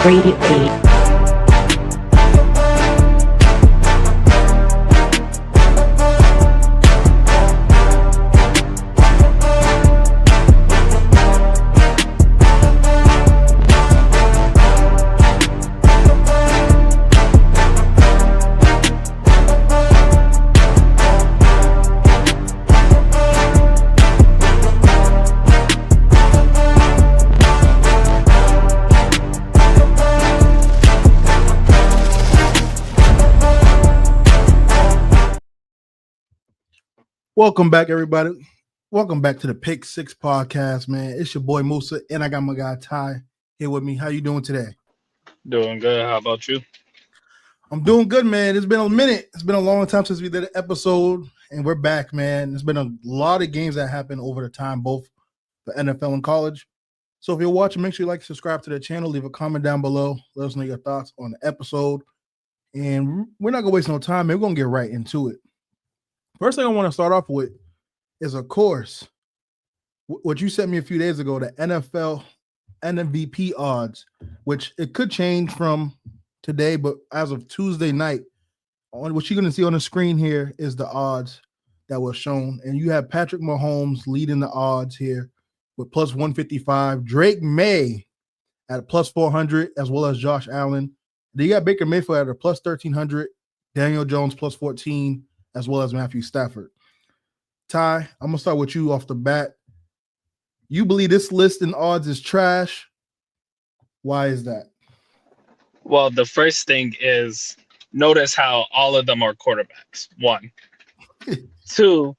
EP.50. Welcome back, everybody. Welcome back to the Pick Six podcast, man. It's your boy Musa, and I got my guy Ty here with me. How you doing today? Doing good. How about you? I'm doing good, man. It's been a minute. It's been a long time since we did an episode, and we're back, man. There's been a lot of games that happened over the time, both the NFL and college. So if you're watching, make sure you like, subscribe to the channel, leave a comment down below. Let us know your thoughts on the episode. And we're not going to waste no time, man. We're going to get right into it. First thing I want to start off with is, of course, what you sent me a few days ago, the NFL MVP odds, which it could change from today, but as of Tuesday night, on what you're going to see on the screen here is the odds that were shown. And you have Patrick Mahomes leading the odds here with plus 155, Drake May at plus 400, as well as Josh Allen. Then you got Baker Mayfield at a plus 1,300, Daniel Jones plus 14, as well as Matthew Stafford. Ty, I'm going to start with you off the bat. You believe this list in odds is trash. Why is that? Well, the first thing is notice how all of them are quarterbacks. One. Two,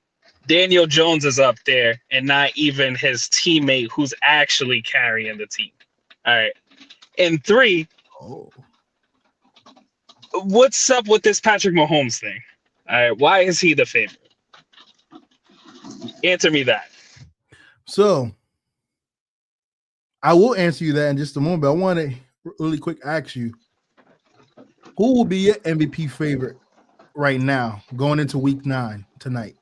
Daniel Jones is up there and not even his teammate who's actually carrying the team. All right. And three, what's up with this Patrick Mahomes thing? All right. Why is he the favorite? Answer me that. So, I will answer you that in just a moment, but I want to really quick ask you, who will be your MVP favorite right now going into week 9 tonight?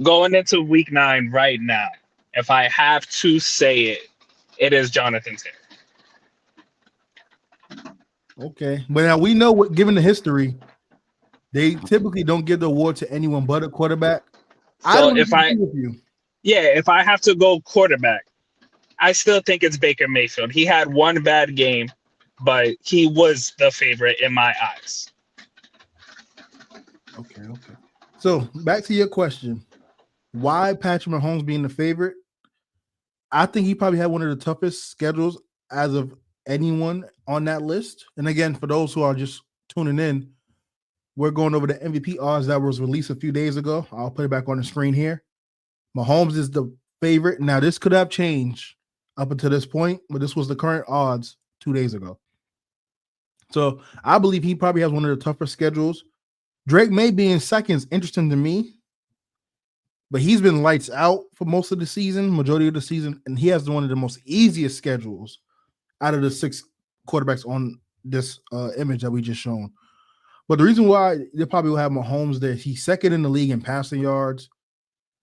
Going into week 9 right now, if I have to say it, it is Jonathan Taylor. Okay. But now we know what, given the history, they typically don't give the award to anyone but a quarterback. So if I have to go quarterback, I still think it's Baker Mayfield. He had one bad game, but he was the favorite in my eyes. Okay. So back to your question. Why Patrick Mahomes being the favorite? I think he probably had one of the toughest schedules as of anyone on that list. And again, for those who are just tuning in, we're going over the MVP odds that was released a few days ago. I'll put it back on the screen here. Mahomes is the favorite. Now, this could have changed up until this point, but this was the current odds 2 days ago. So I believe he probably has one of the tougher schedules. Drake May being second is interesting to me, but he's been lights out for most of the season, majority of the season, and he has one of the most easiest schedules out of the 6 quarterbacks on this image that we just shown. But the reason why they probably will have Mahomes there, he's second in the league in passing yards,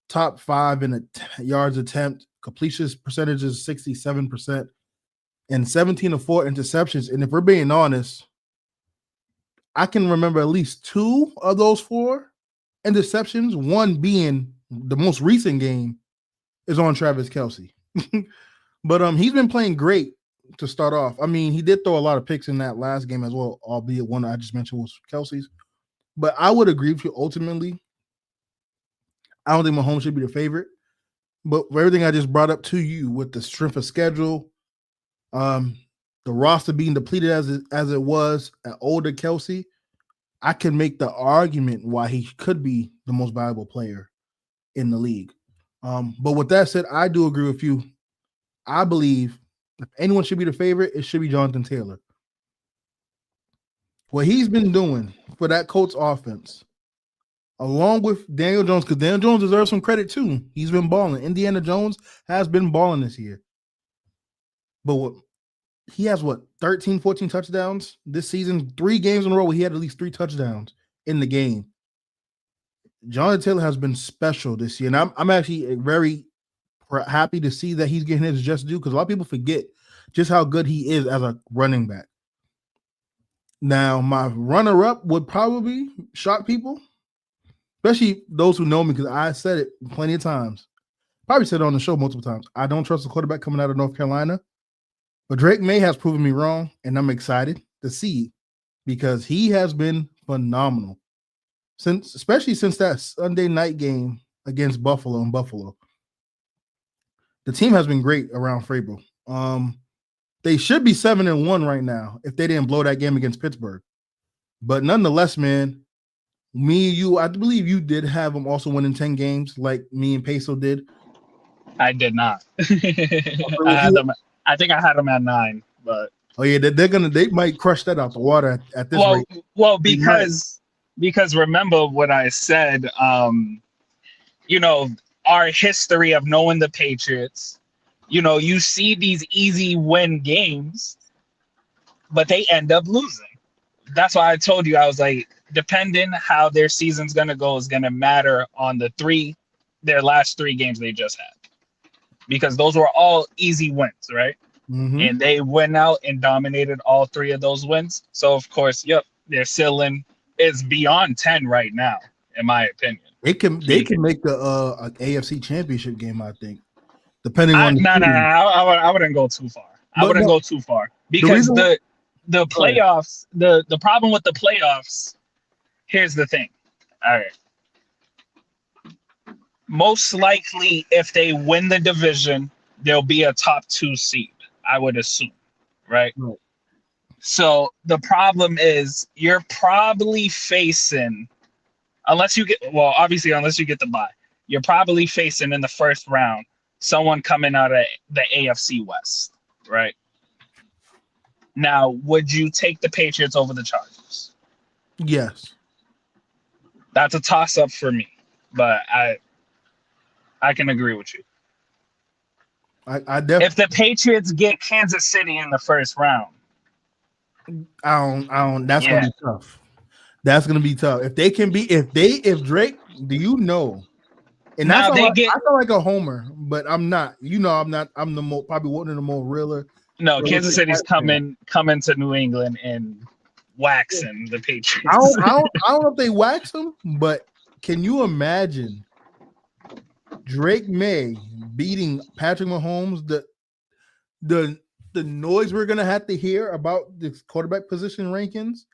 top 5 in yards attempt, completion percentage is 67%, and 17 of 4 interceptions. And if we're being honest, I can remember at least 2 of those 4 interceptions, one being the most recent game, is on Travis Kelce. But he's been playing great to start off. I mean, he did throw a lot of picks in that last game as well, albeit one I just mentioned was Kelce's. But I would agree with you ultimately. I don't think Mahomes should be the favorite. But for everything I just brought up to you with the strength of schedule, the roster being depleted as it was at older Kelce, I can make the argument why he could be the most valuable player in the league. But with that said, I do agree with you. I believe if anyone should be the favorite, it should be Jonathan Taylor. What he's been doing for that Colts offense, along with Daniel Jones, because Daniel Jones deserves some credit too. He's been balling. Indiana Jones has been balling this year. But he has 13, 14 touchdowns this season, 3 games in a row where he had at least 3 touchdowns in the game. Jonathan Taylor has been special this year. And I'm actually very happy to see that he's getting his just due, because a lot of people forget just how good he is as a running back. Now, my runner-up would probably shock people, especially those who know me, because I said it plenty of times. Probably said it on the show multiple times. I don't trust the quarterback coming out of North Carolina, but Drake May has proven me wrong, and I'm excited to see because he has been phenomenal especially since that Sunday night game against Buffalo in Buffalo. The team has been great around Vrabel. They should be 7-1 right now if they didn't blow that game against Pittsburgh. But nonetheless, man, I believe you did have them also winning 10 games like me and Peso did. I did not. I think I had them at 9, but they might crush that out the water at this rate. Well, because remember what I said. Our history of knowing the Patriots. You see these easy win games, but they end up losing. That's why I told you, I was like, depending how their season's going to go is going to matter on their last 3 games they just had. Because those were all easy wins, right? Mm-hmm. And they went out and dominated all 3 of those wins. So, of course, their ceiling is beyond 10 right now, in my opinion. They can make the AFC Championship game, I think. Depending on I wouldn't go too far. I wouldn't go too far because the playoffs, the problem with the playoffs, here's the thing. All right. Most likely, if they win the division, there'll be a top 2 seed, I would assume, right? So the problem is you're probably facing, unless you get the bye, you're probably facing in the first round someone coming out of the AFC West, right? Now, would you take the Patriots over the Chargers? Yes. That's a toss-up for me, but I can agree with you. I definitely. If the Patriots get Kansas City in the first round, I don't. That's gonna be tough. That's gonna be tough. If Drake, do you know? And I feel like a homer, but I'm not. I'm not. I'm probably one of the more realer. No, Kansas City's coming to New England and waxing the Patriots. I don't know if they wax them, but can you imagine Drake May beating Patrick Mahomes? The noise we're gonna have to hear about the quarterback position rankings,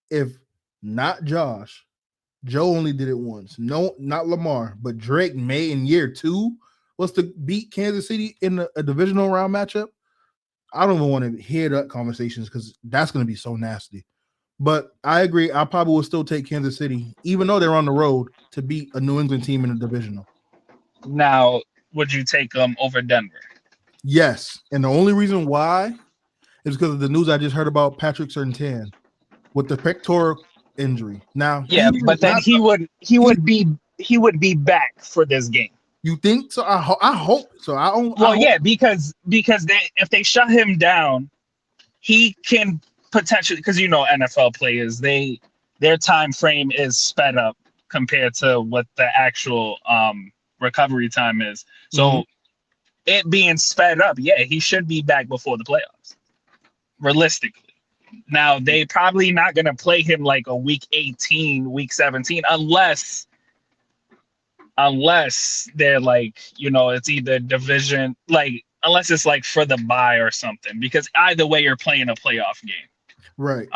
if not Josh. Joe only did it once. No, not Lamar, but Drake May in year 2 was to beat Kansas City in a divisional round matchup. I don't even want to hear that conversations because that's going to be so nasty. But I agree. I probably will still take Kansas City, even though they're on the road, to beat a New England team in the divisional. Now, would you take them over Denver? Yes. And the only reason why is because of the news I just heard about Patrick Surtain with the pectoral injury. Now, but then he would be back for this game. You think so? I hope so. Because if they shut him down, he can potentially, because NFL players, their time frame is sped up compared to what the actual recovery time is. So it being sped up, he should be back before the playoffs, realistically. Now, they probably not going to play him like a week 18, week 17, unless they're like, it's either division, like, unless it's like for the bye or something, because either way you're playing a playoff game. Right.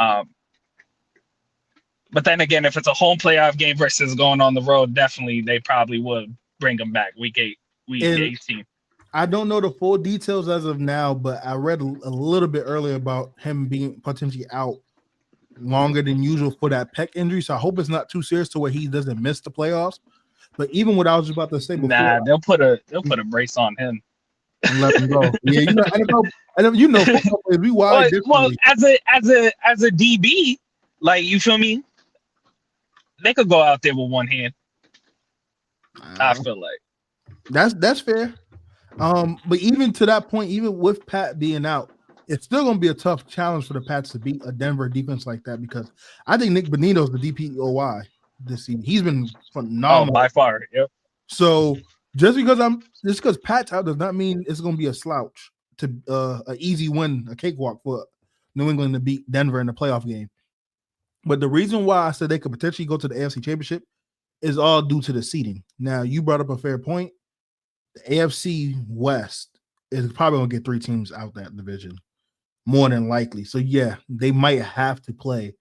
But then again, if it's a home playoff game versus going on the road, definitely they probably would bring him back week 18. I don't know the full details as of now, but I read a little bit earlier about him being potentially out longer than usual for that pec injury. So I hope it's not too serious to where he doesn't miss the playoffs. But even what I was about to say before, they'll put a brace on him and let him go. Yeah, football players, we wired differently. Well, as a DB, like, you feel me? They could go out there with one hand. I feel like that's fair. But even to that point, even with Pat being out, it's still going to be a tough challenge for the Pats to beat a Denver defense like that, because I think Nick Bonito's the DPOY this season. He's been phenomenal by far. Yep. So just because Pat's out does not mean it's going to be a slouch. an easy win, a cakewalk for New England to beat Denver in the playoff game. But the reason why I said they could potentially go to the AFC Championship is all due to the seeding. Now, you brought up a fair point. The AFC West is probably going to get 3 teams out that division, more than likely. So, yeah, they might have to play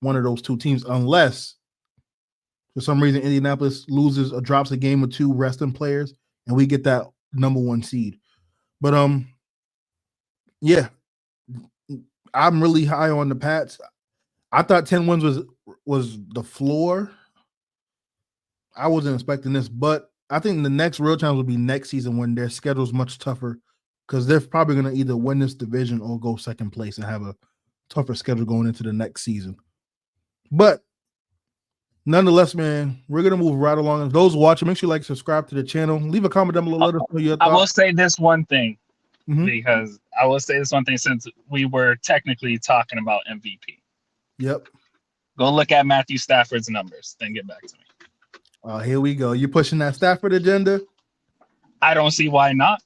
one of those 2 teams unless for some reason Indianapolis loses or drops a game or 2 resting players and we get that number 1 seed. But, yeah, I'm really high on the Pats. I thought 10 wins was the floor. I wasn't expecting this, but I think the next real challenge will be next season when their schedule is much tougher because they're probably going to either win this division or go second place and have a tougher schedule going into the next season. But nonetheless, man, we're going to move right along. And those watching, make sure you like, subscribe to the channel. Leave a comment down below. Let us know your thoughts. I will say this one thing because I will say this one thing since we were technically talking about MVP. Yep. Go look at Matthew Stafford's numbers, then get back to me. Oh, here we go. You pushing that Stafford agenda? I don't see why not.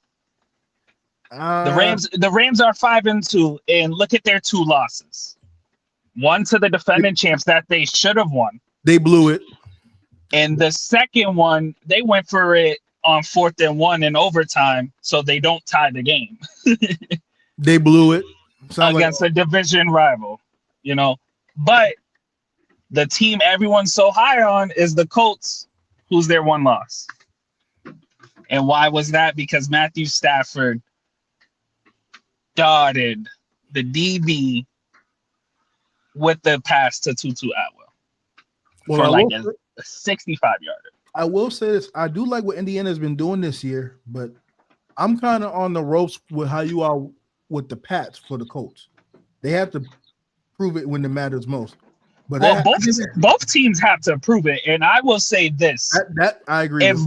The Rams are 5-2, and look at their 2 losses. One to the defending champs that they should have won. They blew it. And the second one, they went for it on 4th and 1 in overtime, so they don't tie the game. They blew it. Against a division rival, you know. But the team everyone's so high on is the Colts, who's their 1 loss. And why was that? Because Matthew Stafford dotted the DB with the pass to Tutu Atwell for like a 65-yarder. I will say this. I do like what Indiana's been doing this year, but I'm kind of on the ropes with how you are with the Pats for the Colts. They have to prove it when it matters most. But both teams have to prove it, and I will say this: that I agree. If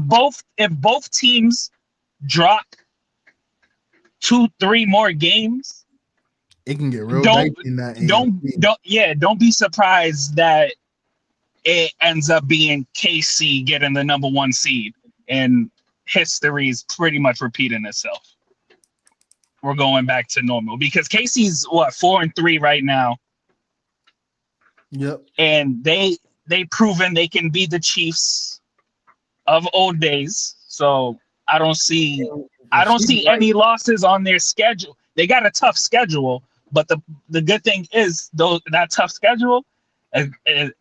both teams drop 2-3 more games, it can get real dicey in that. Don't be surprised that it ends up being KC getting the number 1 seed, and history is pretty much repeating itself. We're going back to normal because KC's 4-3 right now. Yep. And they proven they can be the Chiefs of old days. So I don't see any losses on their schedule. They got a tough schedule, but the good thing is that tough schedule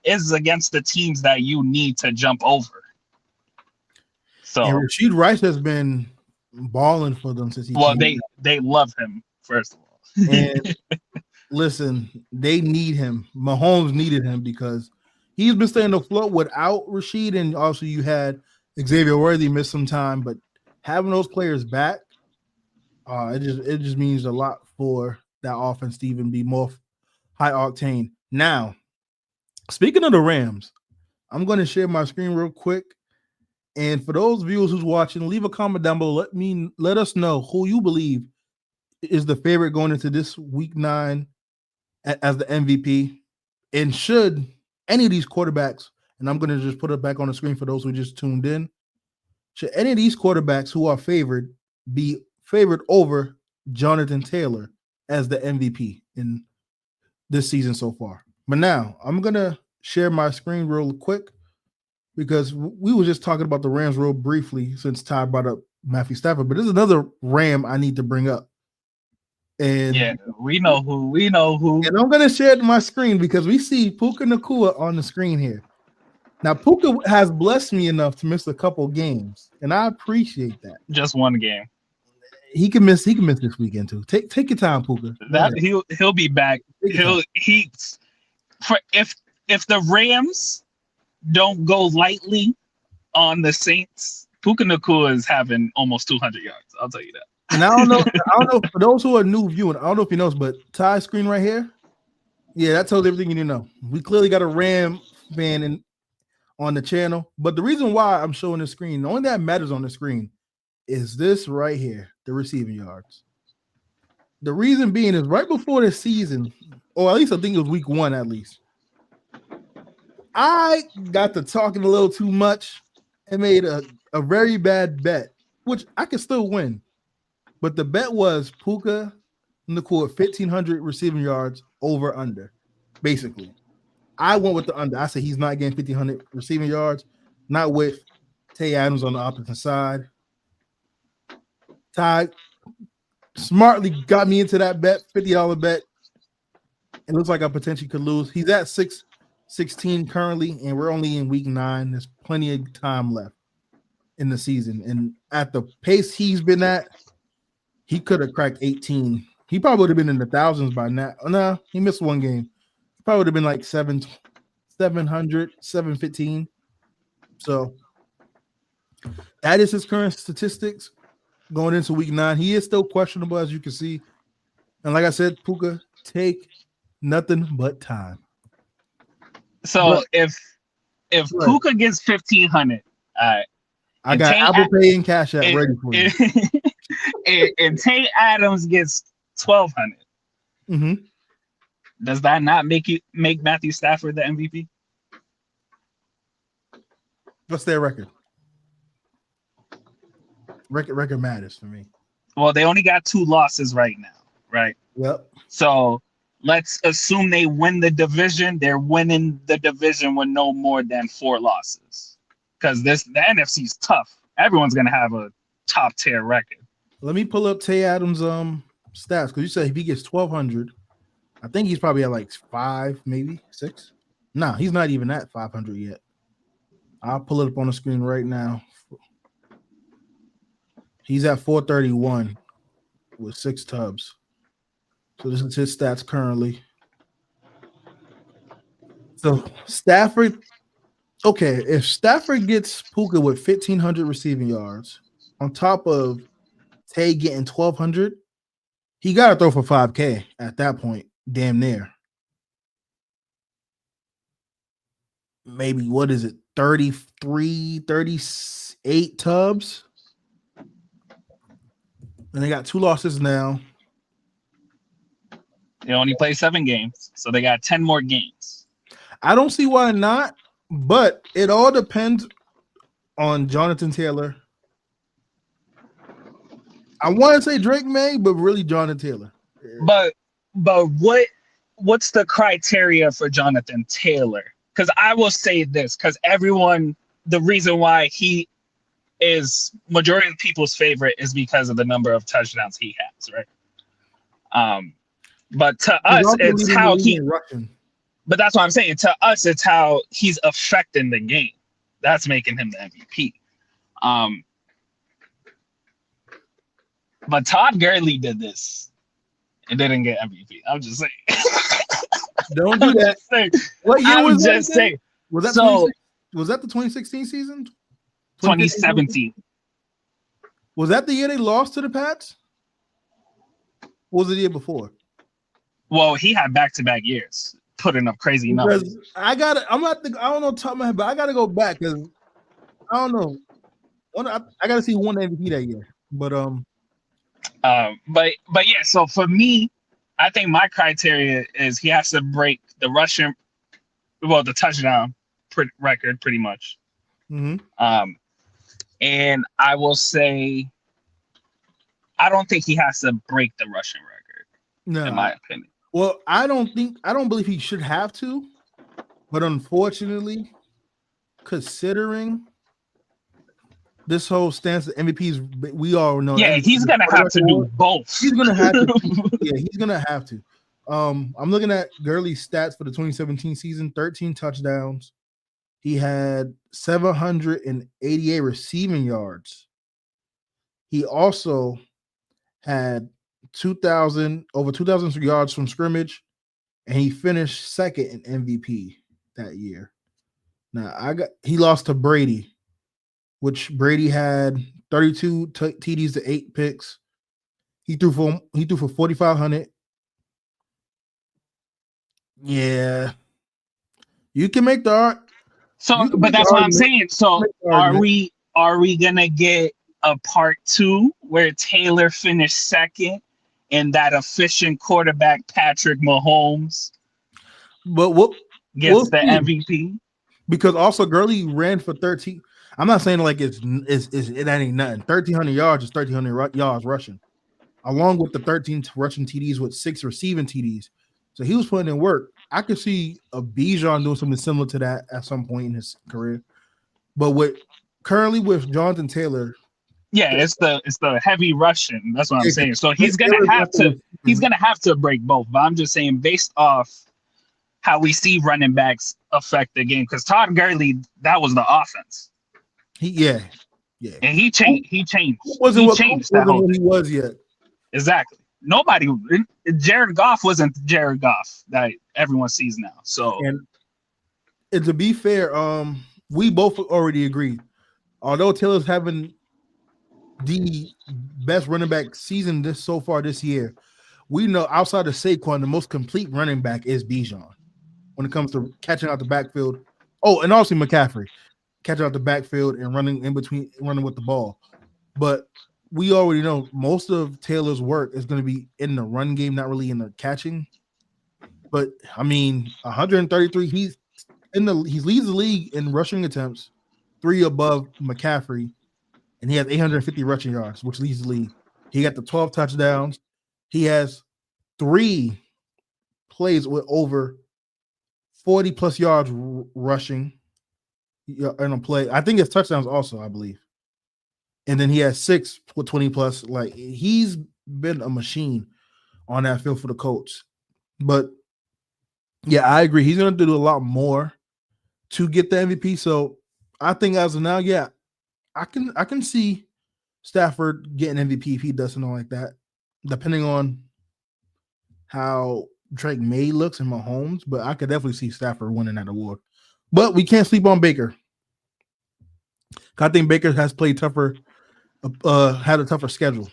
is against the teams that you need to jump over. So and Rashid Rice has been balling for them since he came. They love him, first of all. And listen, they need him. Mahomes needed him because he's been staying afloat without Rashid, and also you had Xavier Worthy miss some time, but having those players back, it just means a lot for that offense to even be more high octane. Now, speaking of the Rams, I'm going to share my screen real quick. And for those viewers who's watching, leave a comment down below. Let us know who you believe is the favorite going into this week 9 as the MVP. And should any of these quarterbacks, and I'm going to just put it back on the screen for those who just tuned in, should any of these quarterbacks who are favored be favored over Jonathan Taylor as the MVP in this season so far? But now I'm going to share my screen real quick because we were just talking about the Rams real briefly since Ty brought up Matthew Stafford, but there's another Ram I need to bring up. And yeah, we know who. And I'm going to share my screen because we see Puka Nacua on the screen here. Now, Puka has blessed me enough to miss a couple games, and I appreciate that. Just one game. He can miss this weekend too. Take your time, Puka. He'll be back. If the Rams don't go lightly on the Saints, Puka Nacua is having almost 200 yards. I'll tell you that. And I don't know for those who are new viewing, I don't know if you know, but Ty's screen right here, yeah, that tells everything you need to know. We clearly got a Ram fan on the channel, but the reason why I'm showing the screen, the only thing that matters on the screen is this right here, the receiving yards. The reason being is right before the season, or at least I think it was week 1 at least, I got to talking a little too much and made a very bad bet, which I could still win. But the bet was Puka Nicole 1,500 receiving yards over under. Basically, I went with the under. I said he's not getting 1,500 receiving yards. Not with Tay Adams on the opposite side. Ty smartly got me into that bet, $50 bet. It looks like I potentially could lose. He's at 6-16 currently, and we're only in week 9. There's plenty of time left in the season. And at the pace he's been at, he could have cracked 18. He probably would have been in the thousands by now. No, he missed one game. He probably would have been like 700, 715. So that is his current statistics going into week 9. He is still questionable, as you can see. And like I said, Puka, take nothing but time. So if Puka gets 1,500, I got Apple Pay and Cash App ready for you. And Tay Adams gets 1,200. Mm-hmm. Does that not make Matthew Stafford the MVP? What's their record? Record matters for me. Well, they only got 2 losses right now, right? Yep. So let's assume they win the division. They're winning the division with no more than 4 losses. Because the NFC is tough. Everyone's gonna have a top tier record. Let me pull up Tay Adams' stats, because you said if he gets 1,200, I think he's probably at like 5, maybe 6. Nah, he's not even at 500 yet. I'll pull it up on the screen right now. He's at 431 with 6 tubs. So this is his stats currently. So Stafford, okay, if Stafford gets Puka with 1,500 receiving yards on top of Tay getting 1,200, he got to throw for 5K at that point, damn near. Maybe, what is it, 33, 38 tubs? And they got 2 losses now. They only play 7 games, so they got 10 more games. I don't see why not, but it all depends on Jonathan Taylor. I want to say Drake May, but really Jonathan Taylor. But what's the criteria for Jonathan Taylor? Because I will say this, because the reason why he is majority of people's favorite is because of the number of touchdowns he has, right? But to us, it's how he. But that's what I'm saying. To us, it's how he's affecting the game. That's making him the MVP. But Todd Gurley did this and didn't get MVP. I'm just saying. Don't do that. What year I'm was just that? saying. Was that the 2016 season? 2017. Was that the year they lost to the Pats? Or was it the year before? Well, he had back-to-back years putting up crazy numbers. I don't know top of my head, but I gotta go back because I don't know. I gotta see one MVP that year. But yeah, so for me, I think my criteria is he has to break the the touchdown record pretty much. Mm-hmm. And I will say, I don't think he has to break the rushing record. No, in my opinion. Well, I don't believe he should have to, but unfortunately, considering this whole stance of MVPs, we all know. Yeah, he's gonna have to do both. He's gonna have to. Yeah, he's gonna have to. I'm looking at Gurley's stats for the 2017 season: 13 touchdowns. He had 788 receiving yards. He also had over 2,000 yards from scrimmage, and he finished second in MVP that year. Now he lost to Brady, which Brady had 32 TDs to 8 picks. He threw for 4,500. Yeah, you can make the art. So, but that's what I'm saying. So, are we gonna get a part 2 where Taylor finished second and that efficient quarterback Patrick Mahomes gets the MVP? Because also Gurley ran for 13. I'm not saying like it ain't nothing. 1,300 yards is 1,300 yards rushing. along with the 13 rushing TDs with 6 receiving TDs. So he was putting in work. I could see a Bijan doing something similar to that at some point in his career. But currently with Jonathan Taylor, Yeah, it's the heavy Russian. That's what I'm saying. So he's gonna Taylor's have not to the break both. But I'm just saying based off how we see running backs affect the game. Because Todd Gurley, that was the offense. yeah. And he changed. He Wasn't that whole what thing. he was yet. Exactly. Nobody. Jared Goff wasn't Jared Goff that everyone sees now. So and to be fair, we both already agree. Although Taylor's having the best running back season so far this year, we know outside of Saquon, the most complete running back is Bijan when it comes to catching out the backfield. Oh, and also McCaffrey catching out the backfield and running in between, running with the ball. But we already know most of Taylor's work is going to be in the run game, not really in the catching. But I mean, 133. He leads the league in rushing attempts, 3 above McCaffrey, and he has 850 rushing yards, which leads the league. He got the 12 touchdowns. He has 3 plays with over 40 plus yards rushing in a play. I think it's touchdowns also, I believe. And then he has 6 with 20 plus. Like, he's been a machine on that field for the Colts. But yeah, I agree. He's going to do a lot more to get the MVP. So I think as of now, yeah, I can see Stafford getting MVP if he does something like that, depending on how Drake May looks and Mahomes. But I could definitely see Stafford winning that award. But we can't sleep on Baker. I think Baker has played tougher, had a tougher schedule.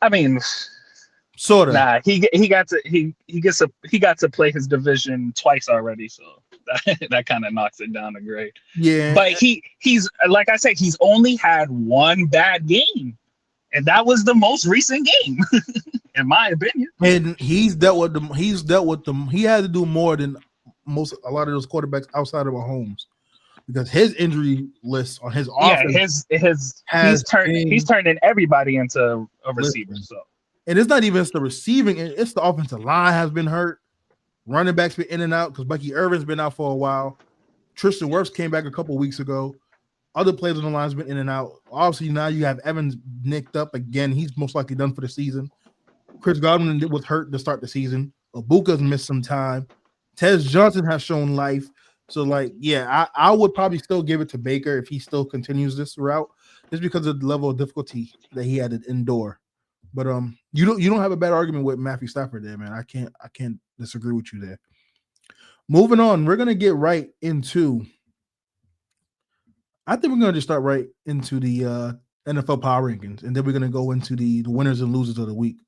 I mean, sort of. nah, he got to play his division twice already, so that kind of knocks it down a grade. Yeah, but he's like I said, he's only had one bad game, and that was the most recent game, in my opinion. And he's dealt with them. He had to do more than a lot of those quarterbacks outside of Mahomes, because his injury list on his offense, he's turning everybody into a receiver. So, and it's not even the receiving; it's the offensive line has been hurt. Running backs been in and out because Bucky Irvin's been out for a while. Tristan Wirfs came back a couple weeks ago. Other players on the line's been in and out. Obviously, now you have Evans nicked up again. He's most likely done for the season. Chris Godwin was hurt to start the season. Ibuka's missed some time. Tez Johnson has shown life. So, like, yeah, I would probably still give it to Baker if he still continues this route, just because of the level of difficulty that he had to endure. But you don't have a bad argument with Matthew Stafford there, man. I can't disagree with you there. Moving on, we're gonna get right into. I think we're gonna just start right into the NFL power rankings, and then we're gonna go into the winners and losers of the week.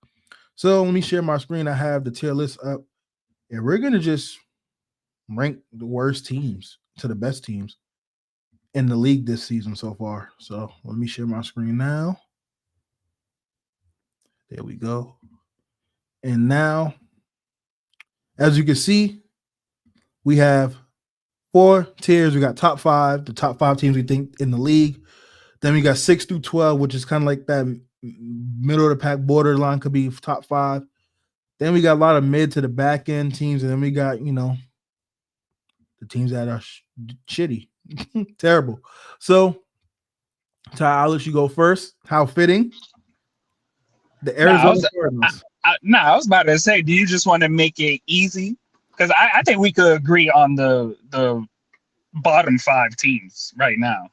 So let me share my screen. I have the tier list up, and we're gonna just rank the worst teams to the best teams in the league this season so far. So let me share my screen now. There we go. And now, as you can see, we have 4 tiers. We got top 5, the top 5 teams we think in the league. Then we got 6 through 12, which is kind of like that middle of the pack borderline, could be top 5. Then we got a lot of mid to the back end teams, and then we got, the teams that are shitty, terrible. So, Ty, I'll let you go first. How fitting. The Arizona Cardinals. I was about to say, do you just want to make it easy? Because I think we could agree on the bottom 5 teams right now.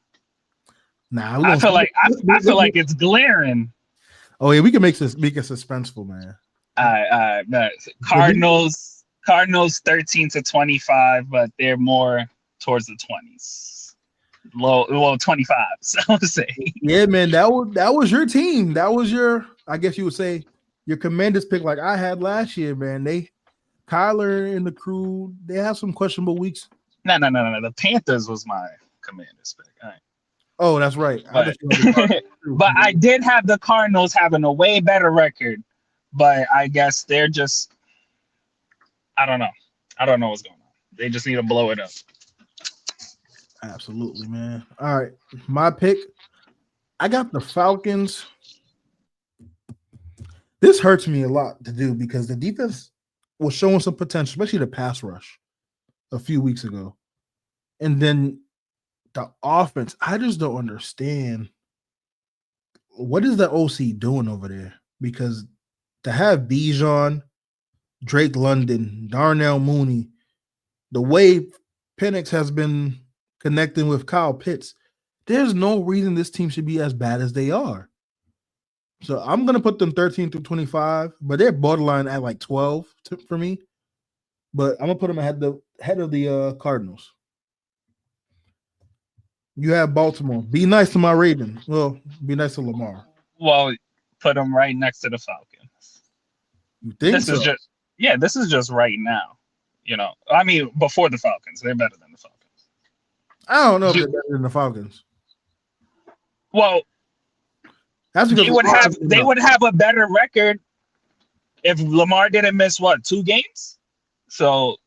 Nah, I feel like it's glaring. Oh yeah, we can make it suspenseful, man. Cardinals 13 to 25, but they're more towards the 20s. Low 25. So I would say. Yeah, man, that was your team. That was your, I guess you would say, your Commanders pick, like I had last year, man. Kyler and the crew, they have some questionable weeks. No. The Panthers was my Commanders pick. All right. Oh, that's right. But I did have the Cardinals having a way better record, but I guess they're just, I don't know. I don't know what's going on. They just need to blow it up. Absolutely, man. All right. My pick, I got the Falcons. This hurts me a lot to do because the defense was showing some potential, especially the pass rush a few weeks ago. And then the offense, I just don't understand what is the OC doing over there? Because to have Bijan, Drake London, Darnell Mooney, the way Penix has been connecting with Kyle Pitts, there's no reason this team should be as bad as they are. So I'm gonna put them 13 through 25, but they're borderline at like 12 for me. But I'm gonna put them head of the Cardinals. You have Baltimore. Be nice to my Ravens. Well, be nice to Lamar. Well, put them right next to the Falcons. You think This is so? just yeah, this is just right now. I mean, before the Falcons, they're better than the Falcons. I don't know if You, they're better than the Falcons. well, That's because they would Lamar have hasn't been they up. would have a better record if Lamar didn't miss what 2 games. So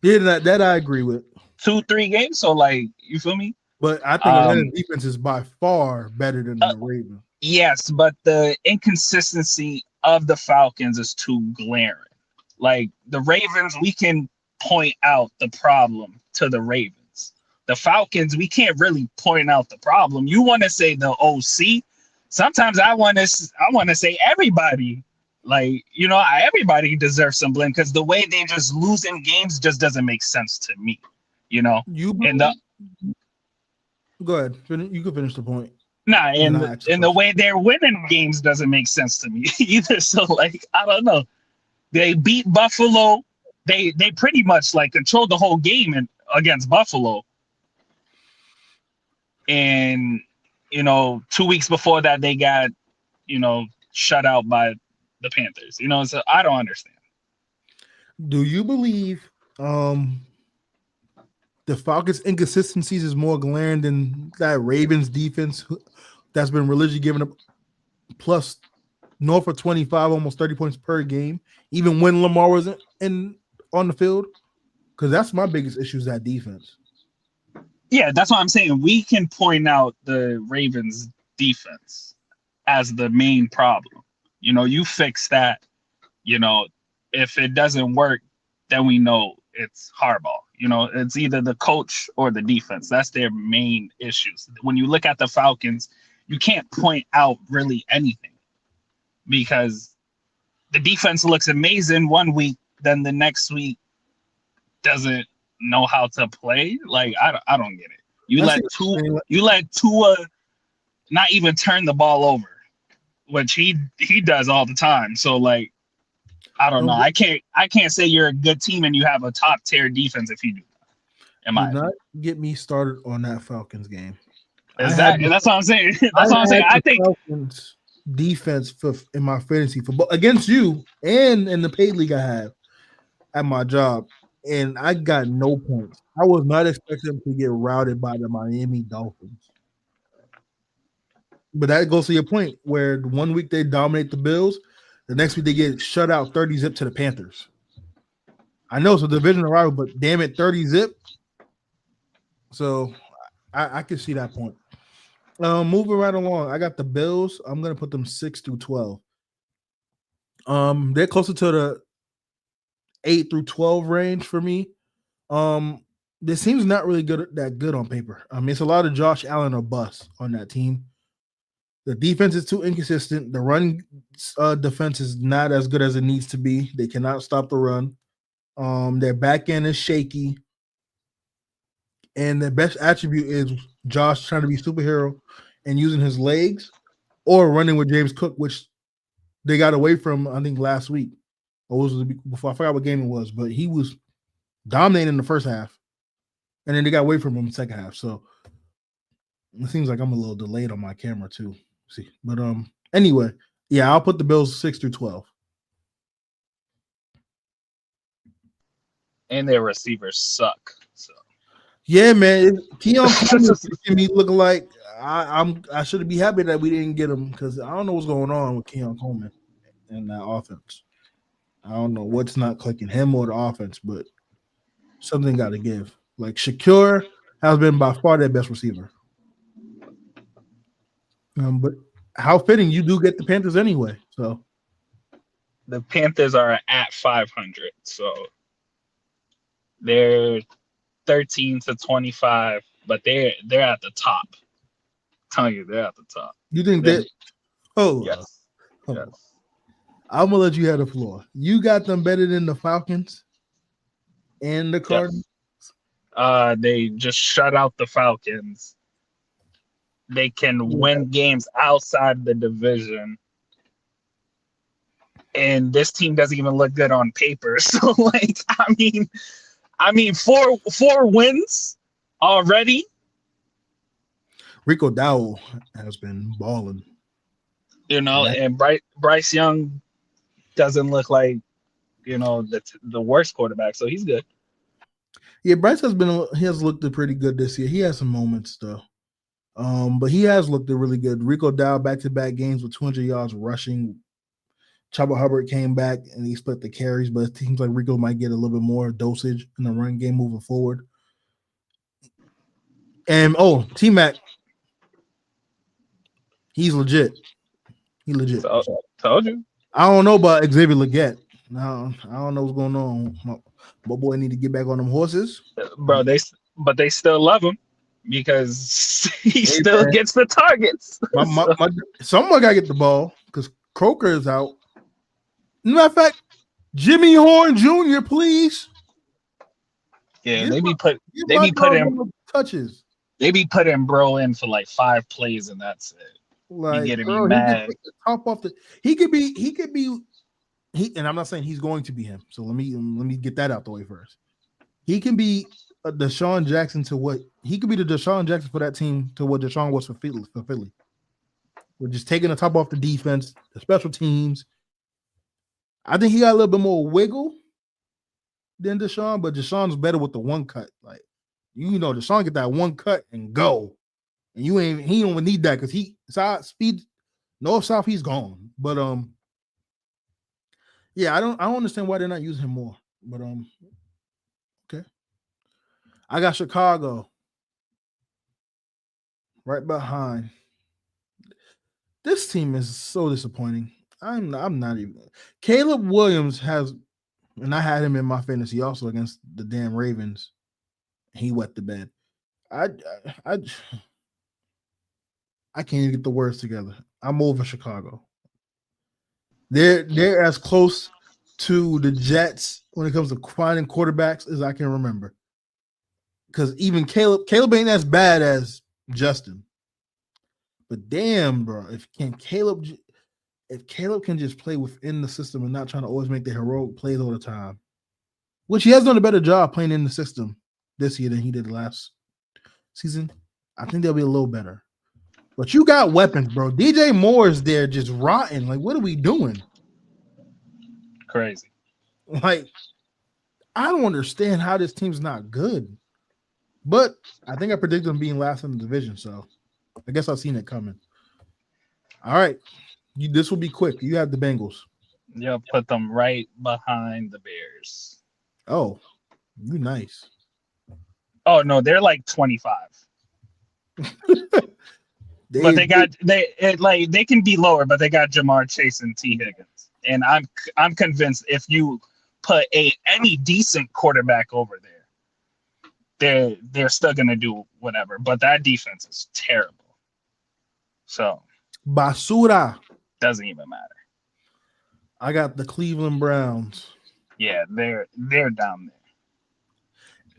Yeah, that I agree with. 2, 3 games. So like, you feel me? But I think Atlanta's Um, defense is by far better than uh, the Ravens. yes, but the inconsistency of the Falcons is too glaring. Like the Ravens, we can point out the problem to the Ravens. The Falcons, we can't really point out the problem. You want to say the OC? Sometimes I want to say everybody. Like everybody deserves some blame because the way they just losing games just doesn't make sense to me. You know, You and the go ahead. You can finish the point, nah, and then and I ask a and the question. way they're winning games doesn't make sense to me either. So like, I don't know. They beat Buffalo. They pretty much like controlled the whole game against Buffalo. And 2 weeks before that, they got shut out by the Panthers. So I don't understand. Do you believe the Falcons' inconsistencies is more glaring than that Ravens defense that's been religiously giving up plus north of 25, almost 30 points per game, even when Lamar wasn't in on the field? Because that's my biggest issue is that defense. Yeah, that's what I'm saying. We can point out the Ravens defense as the main problem. You fix that. You know, if it doesn't work, then we know it's Harbaugh. It's either the coach or the defense. That's their main issues. When you look at the Falcons, you can't point out really anything because the defense looks amazing one week, then the next week doesn't know how to play. Like I don't get it. You Let's let see. Tua not even turn the ball over, which he does all the time. So like, I don't know. I can't say you're a good team and you have a top tier defense if you do that. In Do my not opinion, get me started on that Falcons game. is that that's what I'm saying. That's what I'm saying. I The think Falcons defense in my fantasy football against you and in the paid league I have at my job, and I got no points. I was not expecting them to get routed by the Miami Dolphins. But that goes to your point where one week they dominate the Bills, the next week they get shut out 30 zip to the Panthers. I know it's a divisional rival, but damn it, 30 zip. So I can see that point. Moving right along, I got the Bills. I'm gonna put them 6 through 12. They're closer to the 8 through 12 range for me. This team's not really that good on paper. It's a lot of Josh Allen or bust on that team. The defense is too inconsistent. The run defense is not as good as it needs to be. They cannot stop the run. Their back end is shaky. And the best attribute is Josh trying to be superhero and using his legs or running with James Cook, which they got away from, I think, last week. Or was it before? I forgot what game it was, but he was dominating in the first half. And then they got away from him in the second half. So it seems like I'm a little delayed on my camera too. See, but anyway, yeah, I'll put the Bills 6 through 12. and their receivers suck. So Yeah, man, Keon Coleman is making me look like I should be happy that we didn't get him because I don't know what's going on with Keon Coleman in that offense. I don't know what's not clicking, him or the offense, but something got to give. Like Shakur has been by far their best receiver. But how fitting, you do get the Panthers anyway. So The Panthers are at 500, so they're 13 to 25, but they're at the top. I'm telling you, they're at the top. you think They're, that? Oh, yes, hold on. yes, I'm gonna let you have the floor. You got them better than the Falcons and the Cardinals. yes. They just shut out the Falcons. They can Yeah. win games outside the division, and this team doesn't even look good on paper. So, like, four wins already. Rico Dowell has been balling. And Bryce Young doesn't look like the worst quarterback, so he's good. Yeah, Bryce he has looked pretty good this year. He has some moments though. But he has looked really good. Rico Dowell back-to-back games with 200 yards rushing. Chuba Hubbard came back and he split the carries, but it seems like Rico might get a little bit more dosage in the run game moving forward. And T-Mac, he's legit. He legit. So, told you. I don't know about Xavier Legette. No, I don't know what's going on. My boy need to get back on them horses, Bro. They still love him because he still gets the targets. Someone gotta get the ball because Croker is out. Matter of fact, Jimmy Horn Jr., please. Yeah, they be putting touches. They be putting bro in for like 5 plays and that's it. Like, you getting me mad. He could be, and I'm not saying he's going to be him. So let me get that out the way first. He can be a Deshaun Jackson to what he could be the Deshaun Jackson for that team to what Deshaun was for Philly. We're just taking the top off the defense, the special teams. I think he got a little bit more wiggle than Deshaun, but Deshaun's better with the one cut. Like, Deshaun get that one cut and go. And he don't need that because he side speed, north south, he's gone. But yeah, I don't understand why they're not using him more. But okay. I got Chicago right behind. This team is so disappointing. I'm not even. Caleb Williams has, and I had him in my fantasy also against the damn Ravens. He wet the bed. I can't even get the words together. I'm over Chicago. They're as close to the Jets when it comes to finding quarterbacks as I can remember. Because even Caleb ain't as bad as Justin. But damn, bro, if Caleb can just play within the system and not trying to always make the heroic plays all the time, which he has done a better job playing in the system this year than he did last season, I think they'll be a little better. But you got weapons, bro. DJ Moore is there just rotting. Like, what are we doing? Crazy. Like, I don't understand how this team's not good. But I think I predicted them being last in the division, so I guess I've seen it coming. All right. This will be quick. You have the Bengals. You'll put them right behind the Bears. Oh, you nice. Oh, no, they're like 25. But they can be lower, but they got Jamar Chase and T. Higgins. And I'm convinced if you put any decent quarterback over there, they're still gonna do whatever. But that defense is terrible. So basura doesn't even matter. I got the Cleveland Browns. Yeah, they're down there.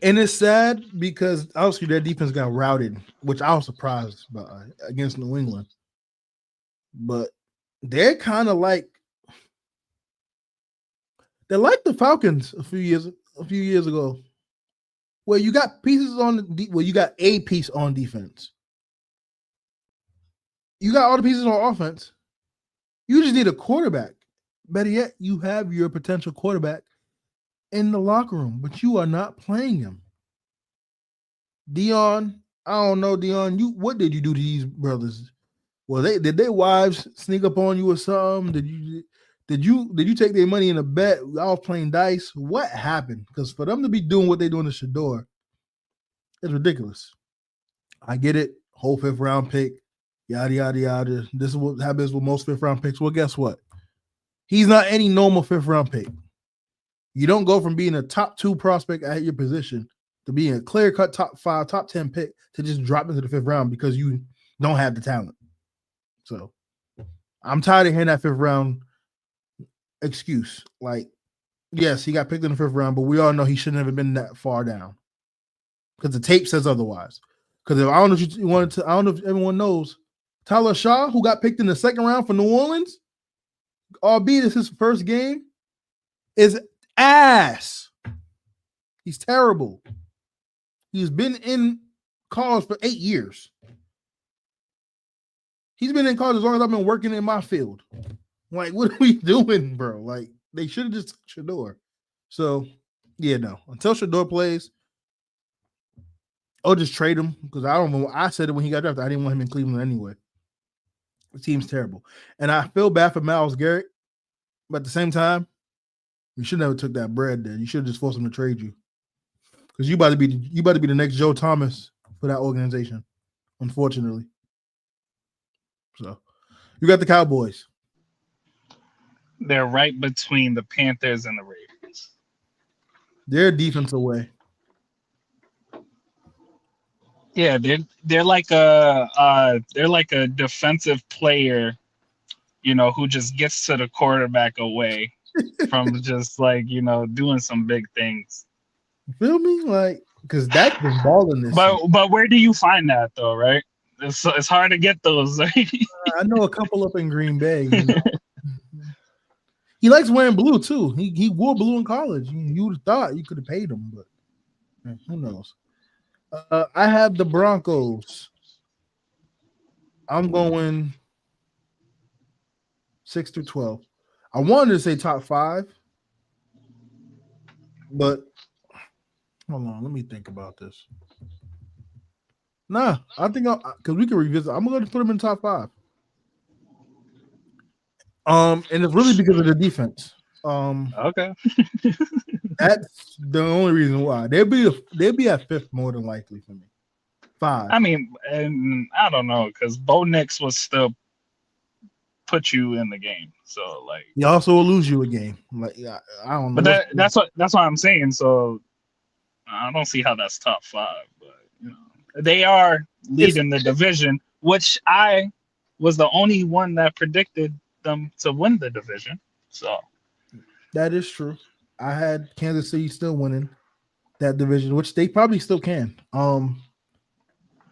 And it's sad because obviously their defense got routed, which I was surprised by against New England. But they're kind of like the Falcons a few years ago, where you got pieces you got a piece on defense. You got all the pieces on offense. You just need a quarterback. Better yet, you have your potential quarterback in the locker room, but you are not playing him. Dion, I don't know, Dion. What did you do to these brothers? Well, did their wives sneak up on you or something? Did you take their money in a bet? I was playing dice. What happened? Because for them to be doing what they're doing to Shador, it's ridiculous. I get it. Whole 5th round pick. Yada yada yada. This is what happens with most fifth round picks. Well, guess what? He's not any normal fifth round pick. You don't go from being a top 2 prospect at your position to being a clear cut top 5, top 10 pick to just drop into the fifth round because you don't have the talent. So I'm tired of hearing that fifth round excuse. Like, yes, he got picked in the fifth round, but we all know he shouldn't have been that far down because the tape says otherwise. Because if I don't know if you wanted to, I don't know if everyone knows Tyler Shaw, who got picked in the second round for New Orleans, albeit it's his first game, is ass. He's terrible. He's been in college for 8 years. He's been in college as long as I've been working in my field. Like, what are we doing, bro? Like, they should have just took Shador. So, yeah, no. Until Shador plays, I'll just trade him because I don't know. I said it when he got drafted. I didn't want him in Cleveland anyway. The team's terrible. And I feel bad for Myles Garrett, but at the same time, you should never took that bread there. You should have just forced him to trade you. Because you about to be the next Joe Thomas for that organization, unfortunately. So you got the Cowboys. They're right between the Panthers and the Ravens. Their defense away. Yeah, they're like a defensive player, who just gets to the quarterback away from just doing some big things. You feel me? Like, because Dak's been balling this season. But where do you find that though, right? It's hard to get those. Right? I know a couple up in Green Bay. He likes wearing blue too. He wore blue in college. You would have thought you could have paid him, but who knows? I have the Broncos. I'm going 6 through 12. I wanted to say top 5, but hold on, let me think about this. Nah, I think because we can revisit. I'm going to put them in top 5. And it's really because of the defense. Okay. That's the only reason why. They'll be at 5th more than likely for me. 5. I mean, and I don't know because Bo Nix will still put you in the game. So like, he also will lose you a game. Like, I don't know. But that's what I'm saying. So I don't see how that's top 5. But they are leading the division, which I was the only one that predicted them to win the division. So that is true. I had Kansas City still winning that division, which they probably still can.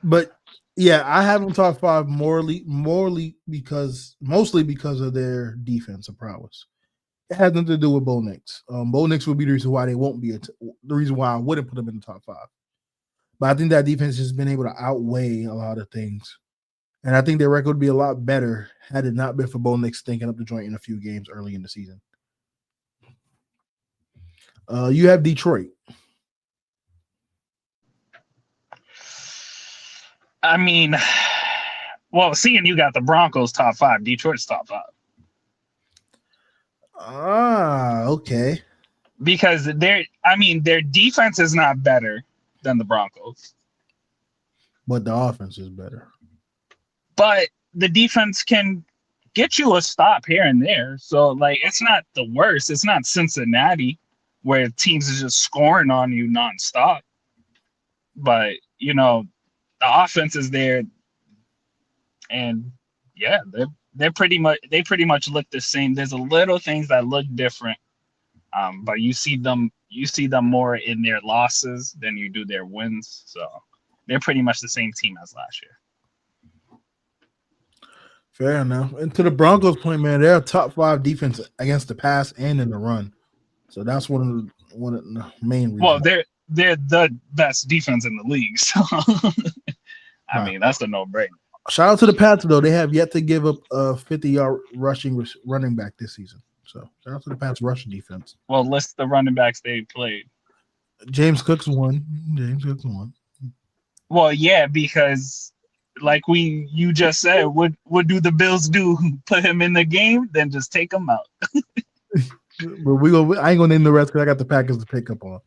But yeah, I have them top 5 mostly because of their defensive prowess. It has nothing to do with Bo Nix. Bo Nix would be the reason why they won't be the reason why I wouldn't put them in the top 5. But I think that defense has been able to outweigh a lot of things. And I think their record would be a lot better had it not been for Bo Nix stinking up the joint in a few games early in the season. You have Detroit. I mean, well, seeing you got the Broncos top 5, Detroit's top 5. Okay. Because their defense is not better than the Broncos. But the offense is better. But the defense can get you a stop here and there. So, like, it's not the worst. It's not Cincinnati where teams are just scoring on you nonstop. But, the offense is there. And, yeah, they pretty much look the same. There's a little things that look different. But you see them more in their losses than you do their wins. So they're pretty much the same team as last year. Fair enough. And to the Broncos' point, man, they're a top 5 defense against the pass and in the run. So that's one of the main reasons. Well, they're the best defense in the league. So I mean, that's a no-brainer. Shout out to the Pats, though. They have yet to give up a 50-yard rushing running back this season. So shout out to the Pats rushing defense. Well, list the running backs they played. James Cook's one. Well, yeah, because like you just said, what do the Bills do? Put him in the game, then just take him out. But I ain't gonna name the rest because I got the Packers to pick up on.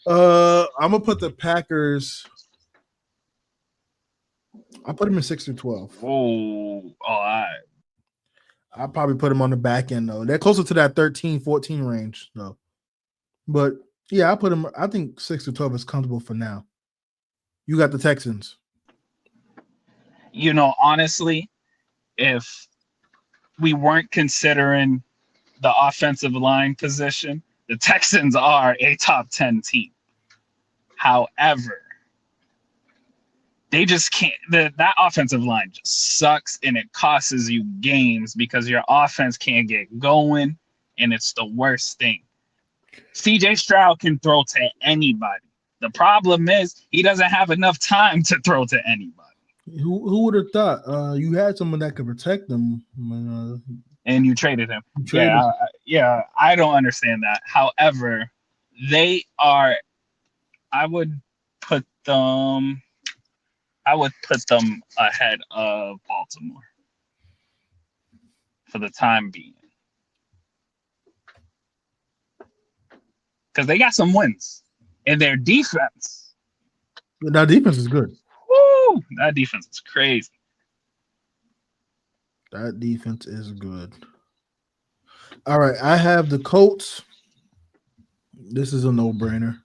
I'm gonna put the Packers. I put him in 6 through 12. Oh, all right. I probably put him on the back end though. They're closer to that 13, 14 range though. But yeah, I put him. I think 6 through 12 is comfortable for now. You got the Texans. Honestly, if we weren't considering the offensive line position, the Texans are a top 10 team. However, they just can't. That offensive line just sucks, and it costs you games because your offense can't get going, and it's the worst thing. CJ Stroud can throw to anybody. The problem is he doesn't have enough time to throw to anybody. Who would have thought you had someone that could protect them? And you traded him. You traded him. I don't understand that. However, they are. I would put them ahead of Baltimore for the time being. Because they got some wins. And their defense. That defense is good. Woo! That defense is crazy. That defense is good. All right, I have the Colts. This is a no-brainer.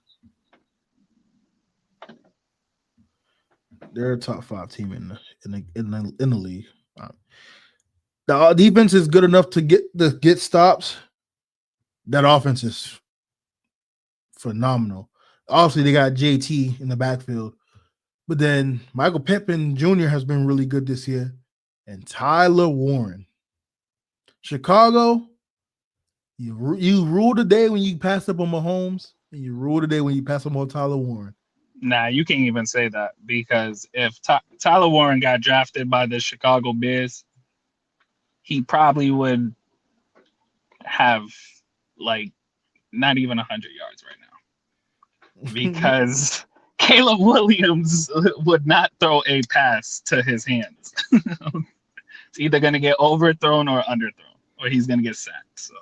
They're a top 5 team in the league. The defense is good enough to get stops. That offense is phenomenal. Obviously, they got JT in the backfield, but then Michael Pittman Jr. has been really good this year, and Tyler Warren. Chicago, you ruled the day when you passed up on Mahomes, and you ruled the day when you passed up on Tyler Warren. Nah, you can't even say that because if Tyler Warren got drafted by the Chicago Bears, he probably would have like not even 100 yards right now because Caleb Williams would not throw a pass to his hands. It's either going to get overthrown or underthrown, or he's going to get sacked. So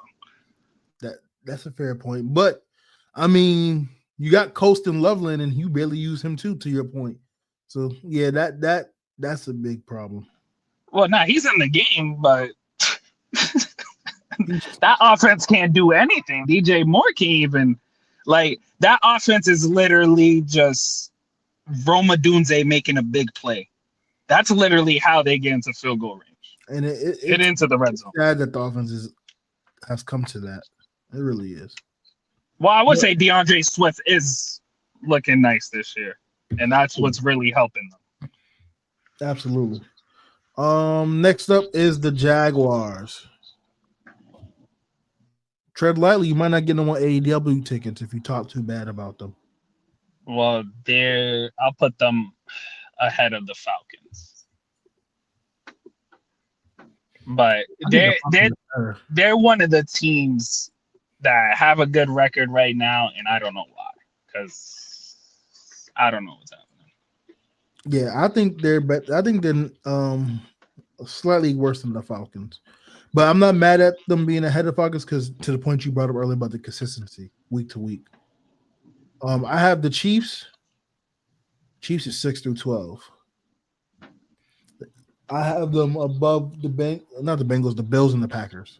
that's a fair point. But, I mean, you got Colston Loveland, and you barely use him too, to your point. So, yeah, that's a big problem. Well, he's in the game, but that offense can't do anything. DJ Moore can't even that offense is literally just Roma Dunze making a big play. That's literally how they get into field goal range and get into the red zone. Sad that the offense has come to that. It really is. Well, I would say DeAndre Swift is looking nice this year, and that's what's really helping them. Absolutely. Next up is the Jaguars. Tread lightly. You might not get no more AEW tickets if you talk too bad about them. Well, I'll put them ahead of the Falcons, but they're one of the teams that have a good record right now, and I don't know why, because I don't know what's happening. Yeah, I think they're slightly worse than the Falcons. But I'm not mad at them being ahead of Falcons because to the point you brought up earlier about the consistency week to week. I have the Chiefs. Chiefs is 6-12. I have them above the Bengals, the Bills and the Packers.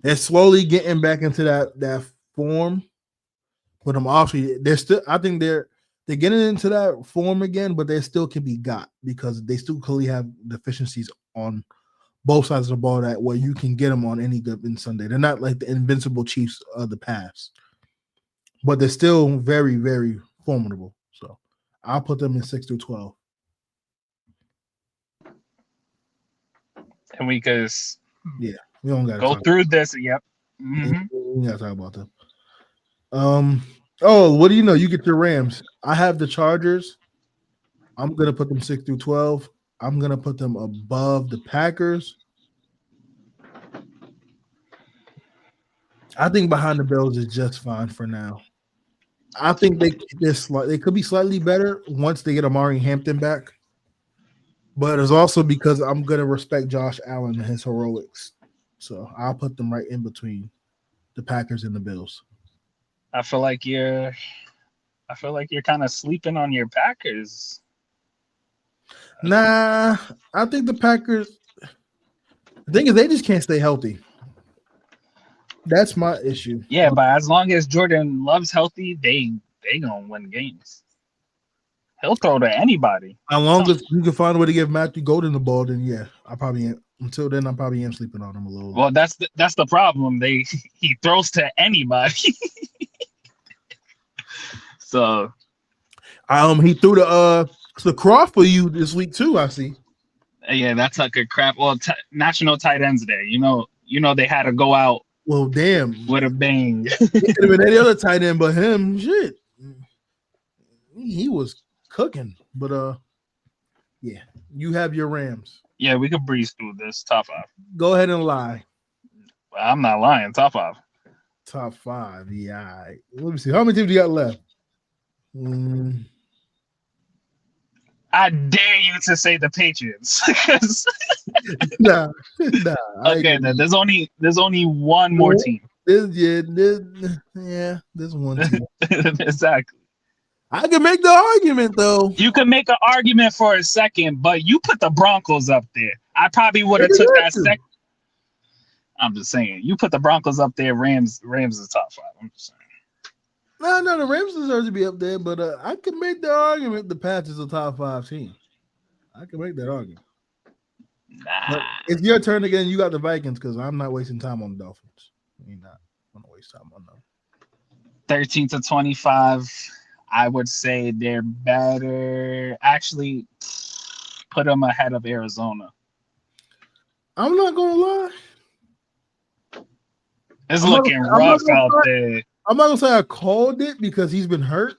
They're slowly getting back into that form, but obviously I think they're getting into that form again, but they still can be got because they still clearly have deficiencies on both sides of the ball that where you can get them on any given Sunday. They're not like the invincible Chiefs of the past, but they're still very, very formidable. So I'll put them in 6-12. And we don't go through this. Yep. Mm-hmm. We gotta talk about them. What do you know? You get your Rams. I have the Chargers. I'm gonna put them 6-12. I'm gonna put them above the Packers. I think behind the Bills is just fine for now. I think they could be slightly better once they get Amari Hampton back. But it's also because I'm gonna respect Josh Allen and his heroics. So I'll put them right in between the Packers and the Bills. I feel like you're kind of sleeping on your Packers. Nah, I think the Packers. The thing is, they just can't stay healthy. That's my issue. Yeah, but as long as Jordan Love's healthy, they gonna win games. He'll throw to anybody. As long as you can find a way to give Matthew Golden the ball, then yeah, I probably am. Until then, I probably am sleeping on him a little. Well, that's the problem. He throws to anybody. So he threw the cross for you this week too. I see. yeah, that's like a crap. Well, National Tight Ends Day. You know they had to go out. Well, damn, with a bang. It could have been any other tight end but him. Shit, he was cooking. But yeah, you have your Rams. Yeah, we could breeze through this top 5. Go ahead and lie. I'm not lying. Top 5. Top 5. Yeah. All right. Let me see. How many teams you got left? I dare you to say the Patriots. nah. Okay, then there's only one more team. There's one team. Exactly. I can make the argument though. You can make an argument for a second, but you put the Broncos up there. I probably would have took that second. I'm just saying, you put the Broncos up there. Rams is top 5. I'm just saying. No, the Rams deserve to be up there, but I can make the argument the Pats is a top 5 team. I can make that argument. Nah. It's your turn again. You got the Vikings because I'm not wasting time on the Dolphins. You're not going to waste time on them. 13 to 25. I would say they're better. Actually, put them ahead of Arizona. I'm not going to lie. It's looking rough out there. I'm not going to say I called it because he's been hurt.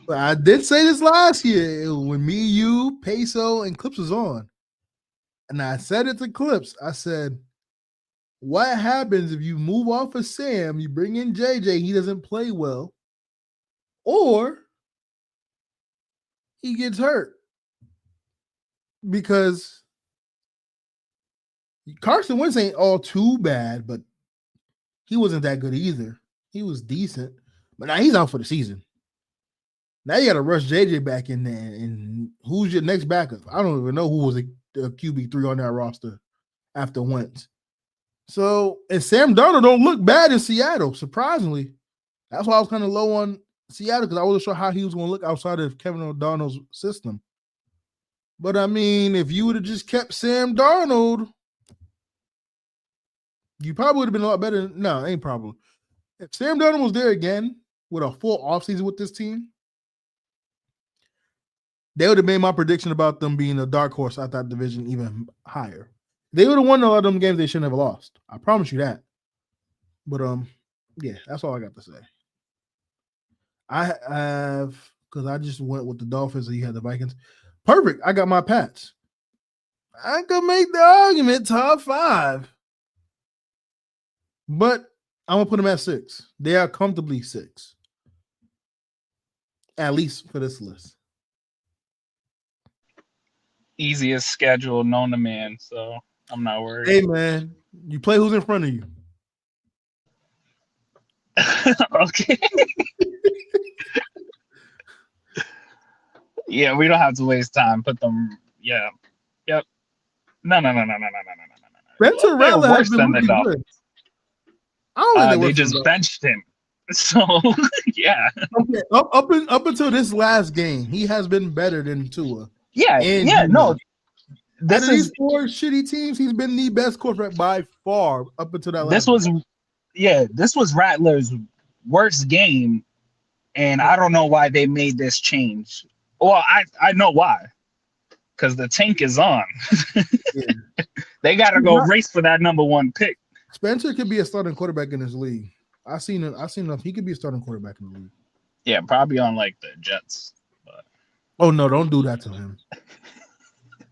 But I did say this last year when me, you, Peso, and Clips was on. And I said it to Clips. I said, what happens if you move off of Sam, you bring in JJ, he doesn't play well, or he gets hurt? Because Carson Wentz ain't all too bad, but he wasn't that good either. He was decent, but now he's out for the season. Now you got to rush JJ back in there, and who's your next backup? I don't even know who was the QB3 on that roster after Wentz. So, and Sam Darnold don't look bad in Seattle, surprisingly. That's why I was kind of low on Seattle because I wasn't sure how he was going to look outside of Kevin O'Donnell's system. But, I mean, if you would have just kept Sam Darnold, you probably would have been a lot better. No, ain't probably. If Sam Darnold was there again with a full offseason with this team, they would have made my prediction about them being a dark horse at that division even higher. They would have won a lot of them games they shouldn't have lost. I promise you that. But yeah, that's all I got to say. I have, because I just went with the Dolphins and you had the Vikings. Perfect. I got my Pats. I could make the argument top 5. But I'm going to put them at 6. They are comfortably 6. At least for this list. Easiest schedule known to man, so I'm not worried. Hey, man, you play who's in front of you. Okay. Yeah, we don't have to waste time. Put them. Yeah. Yep. No. Spencer Rattler has been looking good. I don't think they just benched him. So yeah. Okay. Up until this last game, he has been better than Tua. Yeah, no. This is these 4 shitty teams. He's been the best quarterback by far up until that. This was Rattler's worst game, and I don't know why they made this change. Well, I know why, because the tank is on. Yeah. They got to go race for that number 1 pick. Spencer could be a starting quarterback in this league. I seen enough. He could be a starting quarterback in the league. Yeah, probably on like the Jets. But. Oh no! Don't do that to him.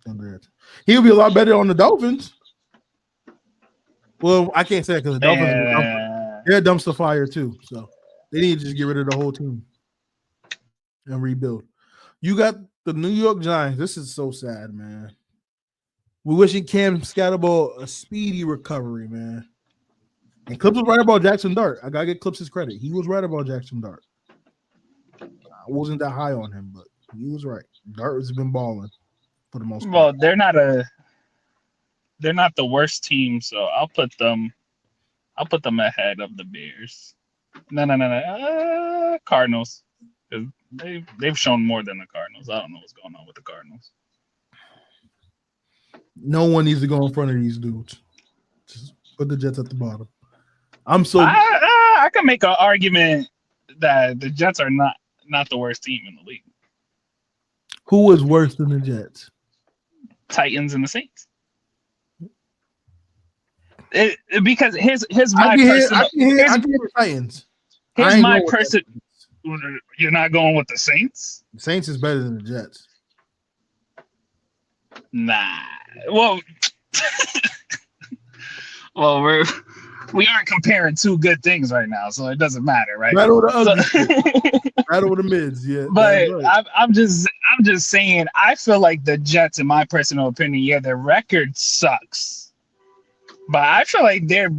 Don't do that. He'll be a lot better on the Dolphins. Well, I can't say it because the Dolphins they're a dumpster fire too. So they need to just get rid of the whole team and rebuild. You got the New York Giants. This is so sad, man. We're wishing Cam Scatterball a speedy recovery, man. And Clips was right about Jackson Dart. I gotta get Clips his credit. He was right about Jackson Dart. I wasn't that high on him, but He was right. Dart has been balling for the most part. Well, they're not the worst team, so I'll put them ahead of the Bears. No. Cardinals. 'Cause they've shown more than the Cardinals. I don't know what's going on with the Cardinals. No one needs to go in front of these dudes. Just put the Jets at the bottom. I'm so I can make an argument that the Jets are not the worst team in the league. who is worse than the Jets? Titans and the Saints. Because here's I my can hear personal. the Titans. Here's my person. You're not going with the Saints? The Saints is better than the Jets. Nah. Well, we aren't comparing two good things right now, so it doesn't matter, right? Battle the ugly. Battle the mids, yeah. But right. I'm just saying, I feel like the Jets, in my personal opinion, yeah, their record sucks, but I feel like they're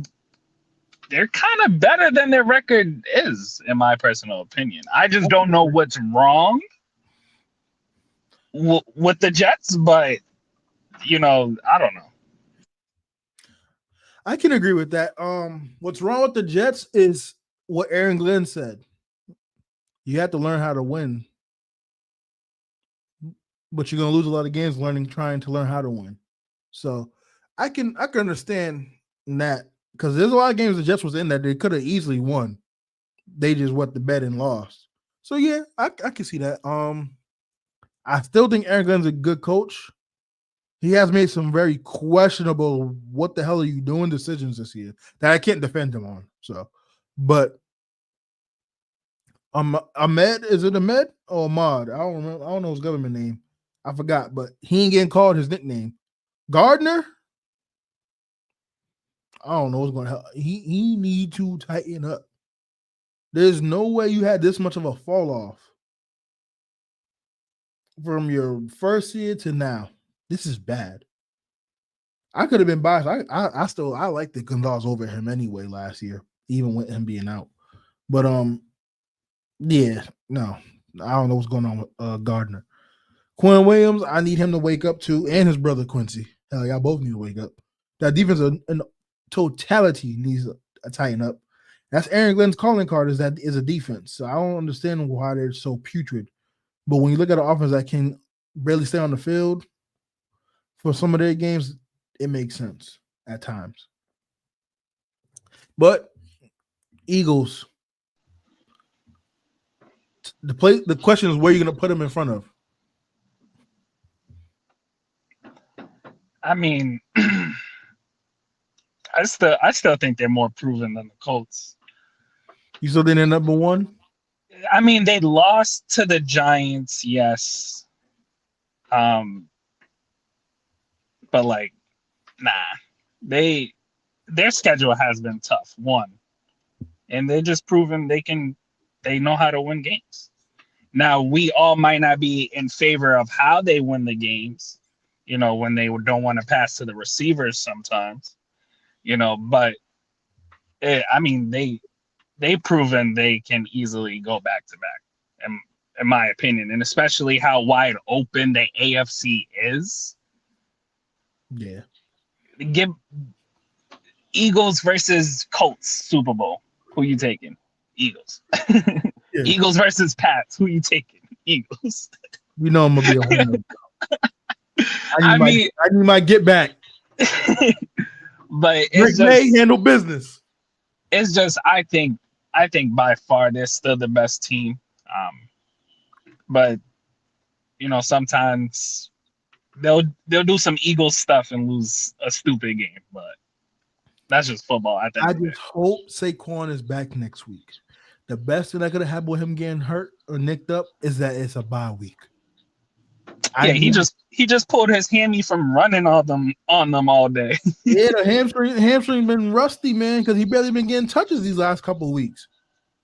kind of better than their record is, in my personal opinion. I just don't know what's wrong with the Jets, but I don't know. I can agree with that. What's wrong with the Jets is what Aaron Glenn said. You have to learn how to win, but you're gonna lose a lot of games trying to learn how to win. So I can understand that because there's a lot of games the Jets was in that they could have easily won. They just went to bed and lost. So yeah, I can see that. I still think Aaron Glenn's a good coach. He has made some very questionable "what the hell are you doing" decisions this year that I can't defend him on. So, but Ahmed, is it Ahmed or Ahmad? I don't remember. I don't know his government name. I forgot, but he ain't getting called his nickname. Gardner. I don't know what's going to help. He need to tighten up. There's no way you had this much of a fall off from your first year to now. This is bad. I could have been biased. I like the Gonzalez over him anyway last year, even with him being out. But yeah, no, I don't know what's going on with Gardner. Quinn Williams, I need him to wake up too, and his brother Quincy. Hell, y'all both need to wake up. That defense in totality needs to tighten up. That's Aaron Glenn's calling card is a defense. So I don't understand why they're so putrid. But when you look at an offense that can barely stay on the field for some of their games, it makes sense at times. But Eagles, the question is where you're going to put them in front of. I mean, I still think they're more proven than the Colts. You still think they're number one? I mean, they lost to the Giants, yes. But like, nah. Their schedule has been tough, one. And they're just proven they know how to win games. Now, we all might not be in favor of how they win the games, when they don't want to pass to the receivers sometimes, but I mean, they've proven they can easily go back to back, in my opinion, and especially how wide open the AFC is. Yeah. Give Eagles versus Colts Super Bowl. Who you taking? Eagles. Yeah. Eagles versus Pats. Who you taking? Eagles. I'm gonna be a home. I need my get back. But Rick May handle business. It's just I think by far they're still the best team. But sometimes they'll do some Eagles stuff and lose a stupid game, but that's just football. I just hope Saquon is back next week. The best thing that could have happened with him getting hurt or nicked up is that it's a bye week. Yeah, he just pulled his hammy from running on them all day. Yeah, the hamstring been rusty, man, because he barely been getting touches these last couple of weeks.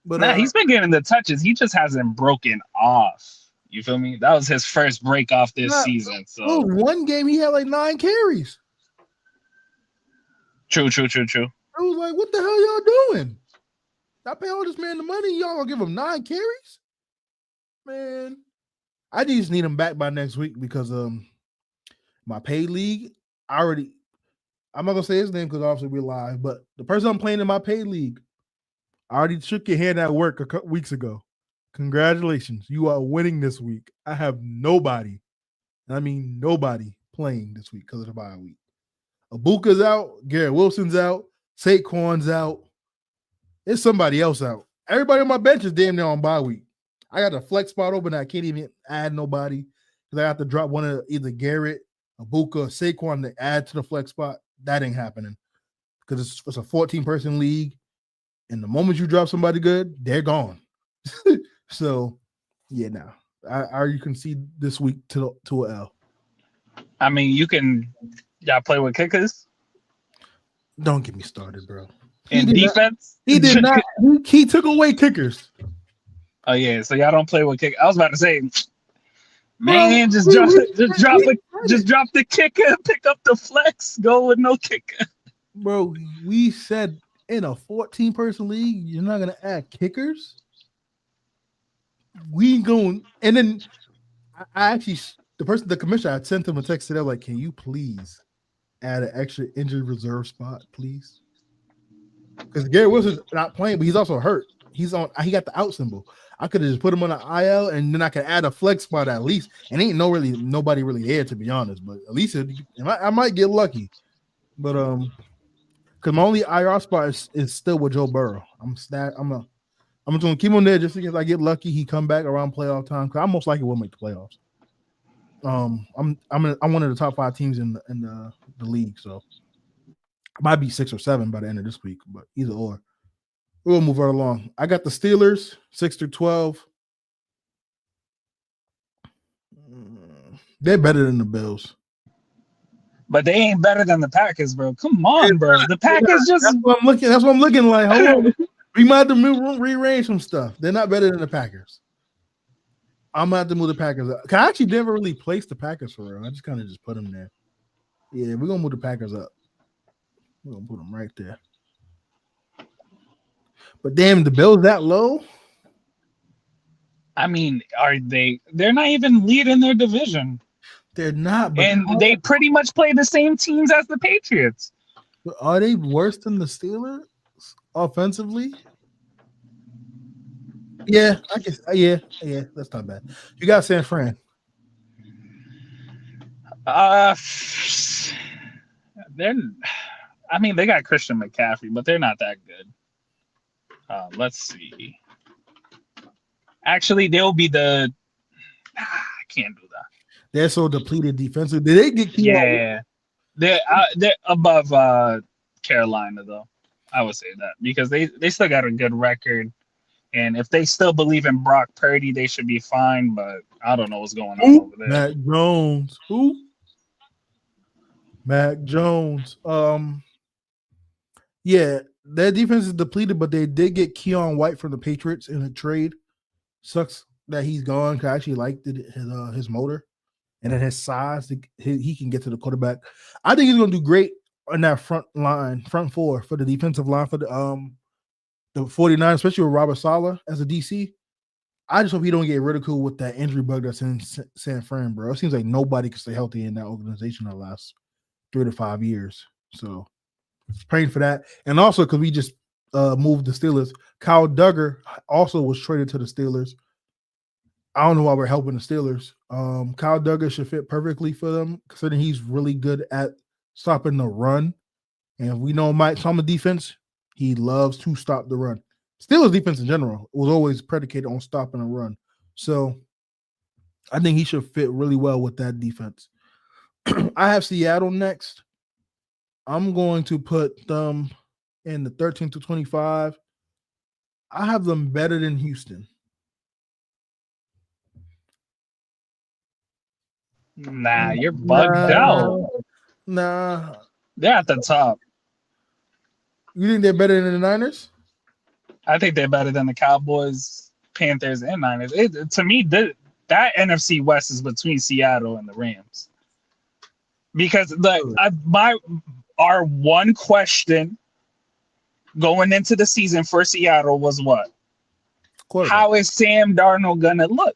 But he's been getting the touches. He just hasn't broken off. You feel me? That was his first break off this season. So one game he had like 9 carries. True. I was like, what the hell y'all doing? I pay all this man the money. Y'all gonna give him 9 carries? Man, I just need him back by next week because my paid league, I'm not gonna say his name because obviously we're live, but the person I'm playing in my paid league, I already shook your hand at work a couple weeks ago. Congratulations, you are winning this week. I have nobody, and I mean nobody, playing this week because of the bye week. Abuka's out, Garrett Wilson's out, Saquon's out. There's somebody else out. Everybody on my bench is damn near on bye week. I got a flex spot open. I can't even add nobody because I have to drop one of either Garrett, Abuka, Saquon to add to the flex spot. That ain't happening because it's a 14-person league. And the moment you drop somebody good, they're gone. So, yeah, now you can see this week to an L. I mean, y'all play with kickers? Don't get me started, bro. In defense? He did not. He took away kickers. Oh yeah, so y'all don't play with kickers. I was about to say, man, just drop the kicker, pick up the flex, go with no kicker. Bro, we said in a 14-person league, you're not gonna add kickers. We going, and then I actually, the commissioner, I sent him a text today like, can you please add an extra injured reserve spot, please? Because Gary Wilson's not playing, but he's also hurt. He got the out symbol. I could have just put him on an IL, and then I could add a flex spot at least. And ain't nobody really there, to be honest. But at least I might get lucky. But because my only IR spot is still with Joe Burrow. I'm just gonna keep him there just in case I get lucky. He come back around playoff time because I most likely will make the playoffs. I'm one of the top 5 teams in the league, so I might be 6 or 7 by the end of this week. But either or. We'll move right along. I got the Steelers 6-12. They're better than the Bills, but they ain't better than the Packers, bro. Come on, bro. The Packers just. That's what I'm looking like. Hold on. We might have to rearrange some stuff. They're not better than the Packers. I'm gonna have to move the Packers up. I actually never really placed the Packers for real. I just kind of put them there. Yeah, we're gonna move the Packers up. We're gonna put them right there. But damn, the Bills that low? I mean, they're not even leading their division. They're not. And they pretty much play the same teams as the Patriots. But are they worse than the Steelers offensively? Yeah, I guess. Yeah, that's not bad. You got San Fran. They got Christian McCaffrey, but they're not that good. Let's see. Actually, they'll be I can't do that. They're so depleted defensively. Did they get? Yeah, they're above Carolina though. I would say that because they still got a good record, and if they still believe in Brock Purdy, they should be fine. But I don't know what's going on over there. Mac Jones. Who? Mac Jones. Yeah. Their defense is depleted, but they did get Keon White from the Patriots in a trade. Sucks that he's gone. I actually liked his motor and then his size. He can get to the quarterback. I think he's going to do great on that front four for the defensive line for the 49ers, especially with Robert Saleh as a DC. I just hope he don't get ridiculed with that injury bug that's in San Fran, bro. It seems like nobody can stay healthy in that organization the last 3 to 5 years. So praying for that. And also because we just moved the Steelers, Kyle Duggar also was traded to the Steelers. I don't know why we're helping the Steelers. Kyle Duggar should fit perfectly for them, considering he's really good at stopping the run. And we know Mike Tomlin defense, he loves to stop the run. Steelers defense in general was always predicated on stopping a run. So I think he should fit really well with that defense. I have Seattle next. I'm going to put them in the 13-25. I have them better than Houston. Nah, you're bugged out. Nah. They're at the top. You think they're better than the Niners? I think they're better than the Cowboys, Panthers, and Niners. To me, that NFC West is between Seattle and the Rams. Because our one question going into the season for Seattle was what? How is Sam Darnold gonna look?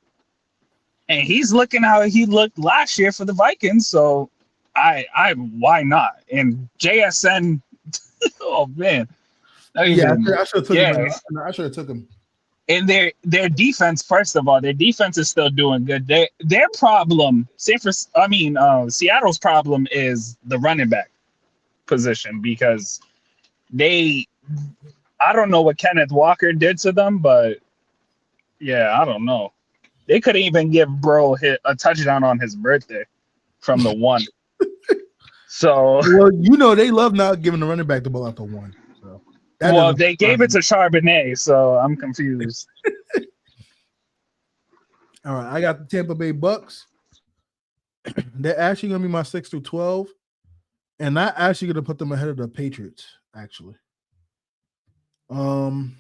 and he's looking how he looked last year for the Vikings. So I why not? And JSN, oh man, not Yeah, even I should have took him. yeah. I should have took him. And their defense, first of all, their defense is still doing good. Their problem, Seattle's problem is the running back position because they, I don't know what Kenneth Walker did to them, but yeah, I don't know. They couldn't even give Bro a touchdown on his birthday from the one. So, Well, they love not giving the running back the ball out the one. So well, they gave it to Charbonnet, so I'm confused. All right, I got the Tampa Bay Bucks. They're actually going to be my 6 through 12, and I'm actually going to put them ahead of the Patriots. Actually, and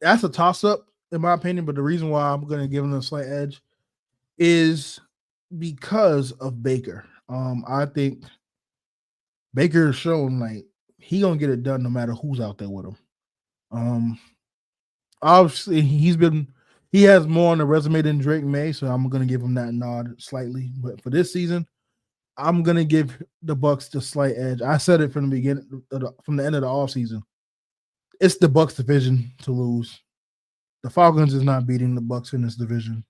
that's a toss-up in my opinion. But the reason why I'm going to give them a slight edge is because of Baker. I think Baker has shown like he gonna get it done no matter who's out there with him. Obviously he has more on the resume than Drake May, so I'm gonna give him that nod slightly. But for this season, I'm gonna give the Bucks the slight edge. I said it from the beginning, from the end of the offseason. It's the Bucks division to lose. The Falcons is not beating the Bucks in this division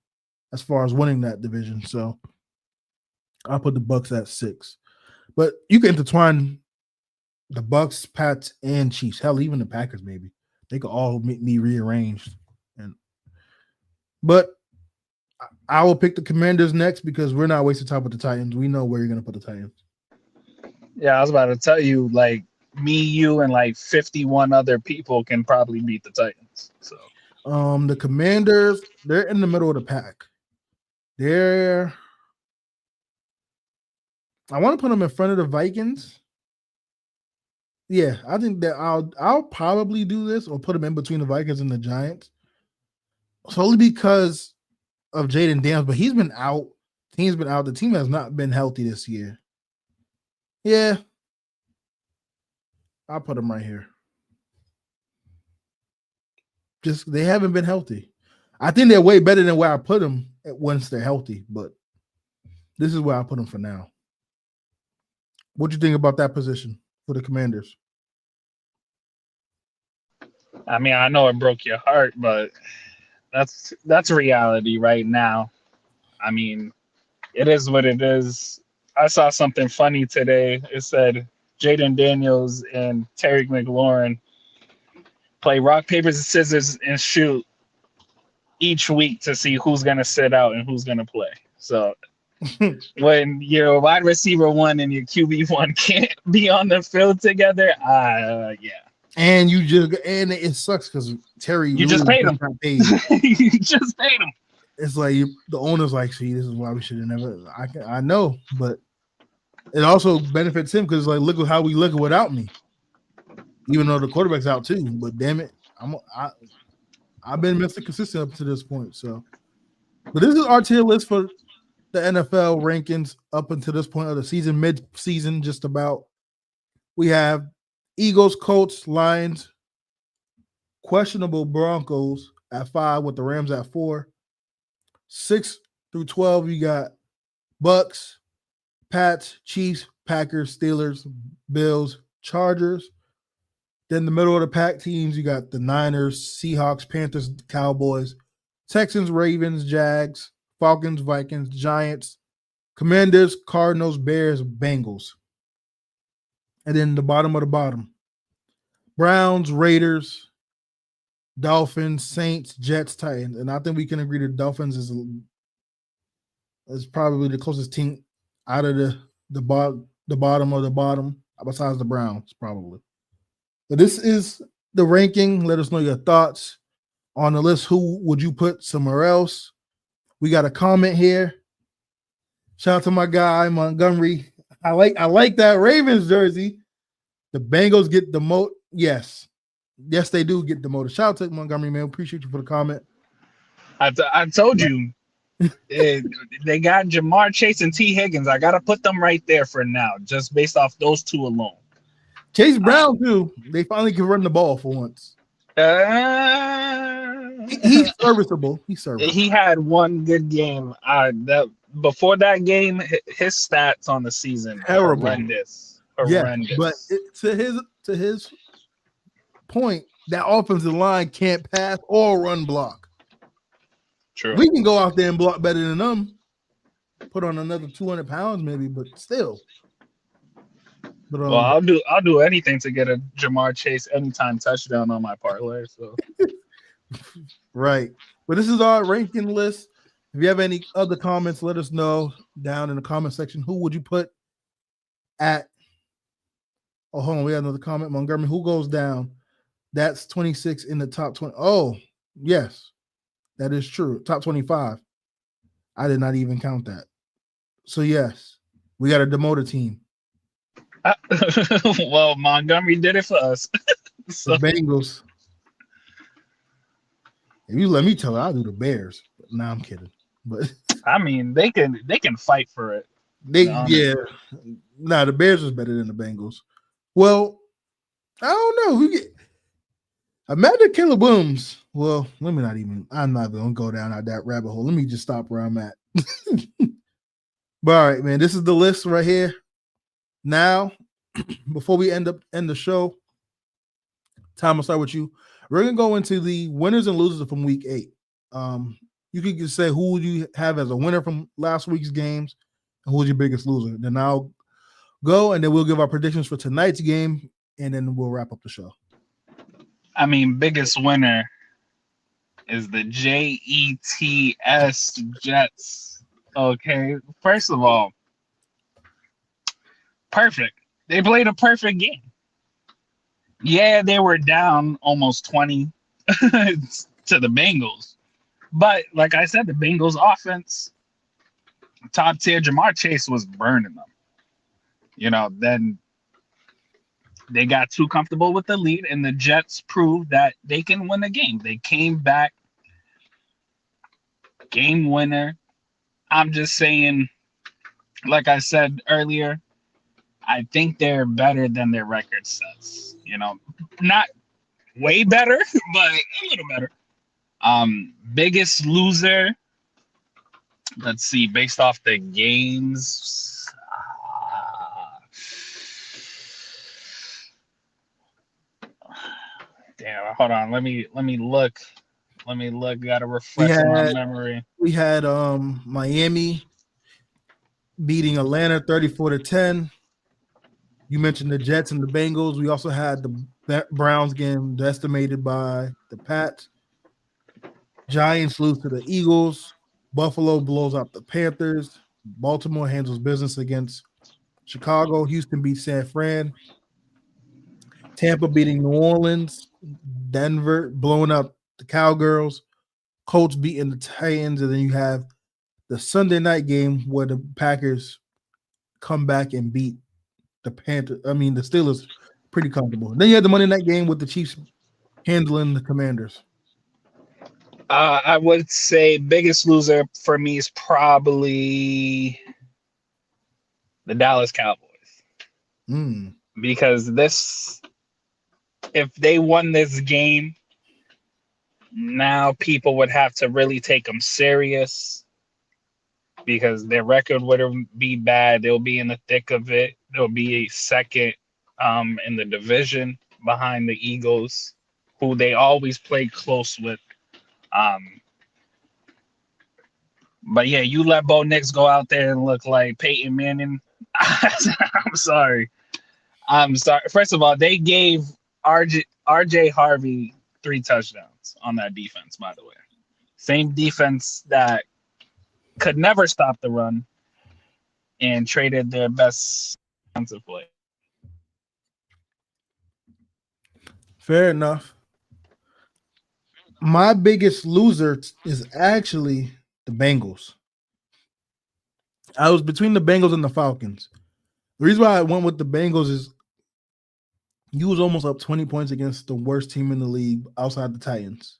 as far as winning that division. So I'll put the Bucks at 6. But you can intertwine the Bucks, Pats, and Chiefs. Hell, even the Packers, maybe. They could all be rearranged. But I will pick the Commanders next because we're not wasting time with the Titans. We know where you're going to put the Titans. Yeah, I was about to tell you, like, me, you, and like 51 other people can probably beat the Titans. So the Commanders, they're in the middle of the pack. I want to put them in front of the Vikings. Yeah, I think that I'll probably do this or put them in between the Vikings and the Giants. Solely because of Jaden Daniels, but he's been out. Team's been out. The team has not been healthy this year. Yeah. I'll put them right here. Just they haven't been healthy. I think they're way better than where I put them once they're healthy, but this is where I put them for now. What do you think about that position for the Commanders? I mean, I know it broke your heart, but that's reality right now. I mean, it is what it is. I saw something funny today. It said Jaden Daniels and Terry McLaurin play rock, paper, scissors, and shoot each week to see who's going to sit out and who's going to play. So when your wide receiver 1 and your QB 1 can't be on the field together, yeah. And it sucks because Terry, you just paid him. You just paid him. It's like the owner's like, see, this is why we should have never. I know, but it also benefits him because like, look at how we look without me. Even though the quarterback's out too, but damn it, I've been Mr. Consistent up to this point. So, but this is our tier list for the NFL rankings up until this point of the season, mid-season, just about. We have Eagles, Colts, Lions, questionable Broncos at 5 with the Rams at 4. 6 through 12, you got Bucks, Pats, Chiefs, Packers, Steelers, Bills, Chargers. Then the middle of the pack teams, you got the Niners, Seahawks, Panthers, Cowboys, Texans, Ravens, Jags, Falcons, Vikings, Giants, Commanders, Cardinals, Bears, Bengals. And then the bottom of the bottom, Browns, Raiders, Dolphins, Saints, Jets, Titans. And I think we can agree that Dolphins is probably the closest team out of the bottom of the bottom, besides the Browns, probably. But this is the ranking. Let us know your thoughts on the list. Who would you put somewhere else? We got a comment here. Shout out to my guy Montgomery. I like that Ravens jersey. The Bengals get the most. Yes, they do get the most. Shout out to Montgomery, man. Appreciate you for the comment. I told you they got Jamar Chase and T. Higgins. I gotta put them right there for now, just based off those two alone. Chase Brown too. They finally can run the ball for once. He's serviceable. He's serviceable. He had one good game. That before that game, his stats on the season Terrible. horrendous. Yeah, but to his point, that offensive line can't pass or run block. True. We can go out there and block better than them. Put on another 200 pounds, maybe, but still. But well, I'll do anything to get a Jamar Chase anytime touchdown on my parlay. So right. But this is our ranking list. If you have any other comments, let us know down in the comment section. Who would you put at? Oh, hold on. We have another comment. Montgomery, who goes down? That's 26 in the top 20. Oh, yes, that is true. Top 25. I did not even count that. So, yes, we got a demoted team. Well, Montgomery did it for us. So. The Bengals. If you let me tell it, I'll do the Bears. But nah, I'm kidding. But I mean, they can fight for it. The Bears is better than the Bengals. Well, I don't know. Imagine Caleb Williams. Well, I'm not even gonna go down that rabbit hole. Let me just stop where I'm at. But all right, man, this is the list right here. Now, before we end the show, Tom, I'll start with you. We're gonna go into the winners and losers from week 8. You could just say who would you have as a winner from last week's games, and who's your biggest loser. Then I'll go, and then we'll give our predictions for tonight's game, and then we'll wrap up the show. I mean, biggest winner is the Jets. Okay, first of all, perfect. They played a perfect game. Yeah, they were down almost 20 to the Bengals. But like I said, the Bengals offense, top tier, Jamar Chase was burning them. Then they got too comfortable with the lead, and the Jets proved that they can win the game. They came back, game winner. I'm just saying, like I said earlier, I think they're better than their record says. Not way better, but a little better. Biggest loser. Let's see, based off the games. Damn, hold on. Let me look. Got to refresh my memory. We had Miami beating Atlanta 34-10. You mentioned the Jets and the Bengals. We also had the Browns game decimated by the Pats. Giants lose to the Eagles. Buffalo blows out the Panthers. Baltimore handles business against Chicago. Houston beats San Fran. Tampa beating New Orleans. Denver blowing up the Cowgirls. Colts beating the Titans. And then you have the Sunday night game where the Packers come back and beat the Steelers pretty comfortable. Then you had the Monday night game with the Chiefs handling the Commanders. I would say biggest loser for me is probably the Dallas Cowboys. Because if they won this game, now people would have to really take them serious because their record would be bad. They'll be in the thick of it. They'll be second in the division behind the Eagles, who they always play close with. But yeah, you let Bo Nix go out there and look like Peyton Manning. I'm sorry. First of all, they gave RJ Harvey 3 touchdowns on that defense, by the way. Same defense that could never stop the run and traded their best defensive player. Fair enough. My biggest loser is actually the Bengals. I was between the Bengals and the Falcons. The reason why I went with the Bengals is you was almost up 20 points against the worst team in the league outside the Titans.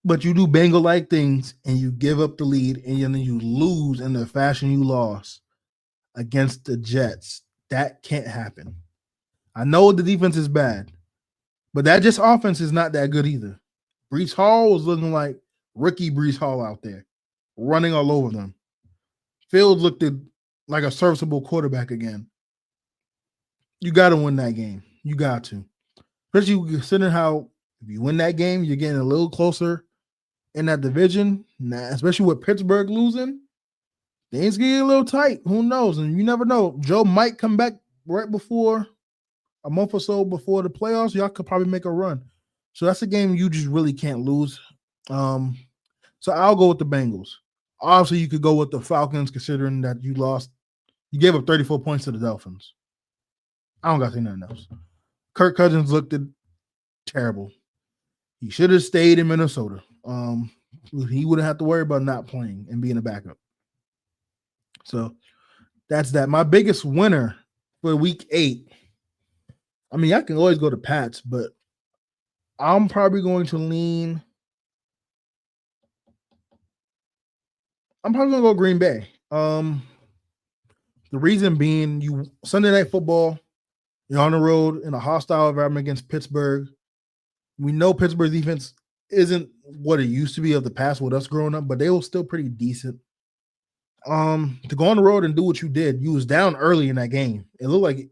But you do Bengal-like things and you give up the lead and then you lose in the fashion you lost against the Jets. That can't happen. I know the defense is bad, But that just offense is not that good either. Brees Hall was looking like rookie Brees Hall out there, running all over them. Fields looked like a serviceable quarterback again. You got to win that game. You got to. Especially considering how if you win that game, you're getting a little closer in that division. Especially with Pittsburgh losing, things get a little tight. Who knows? And you never know. Joe might come back right before a month or so before the playoffs. Y'all could probably make a run. So that's a game you just really can't lose. So I'll go with the Bengals. Obviously, you could go with the Falcons, considering that you lost. You gave up 34 points to the Dolphins. I don't got to say nothing else. Kirk Cousins looked terrible. He should have stayed in Minnesota. He wouldn't have to worry about not playing and being a backup. So that's that. My biggest winner for week 8. I mean, I can always go to Pats, but I'm probably going to lean. I'm probably going to go Green Bay. The reason being, Sunday Night Football, you're on the road in a hostile environment against Pittsburgh. We know Pittsburgh's defense isn't what it used to be of the past with us growing up, but they were still pretty decent. To go on the road and do what you did, you was down early in that game. It looked like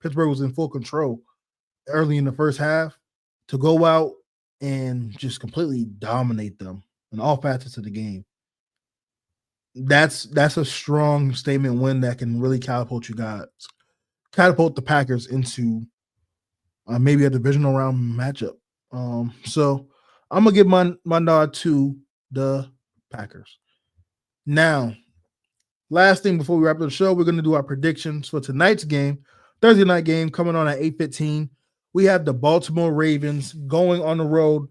Pittsburgh was in full control early in the first half. To go out and just completely dominate them in all facets of the game. That's a strong statement win that can really catapult the Packers into maybe a divisional round matchup. So I'm gonna give my nod to the Packers. Now, last thing before we wrap up the show, we're gonna do our predictions for tonight's game, Thursday night game coming on at 8:15. We have the Baltimore Ravens going on the road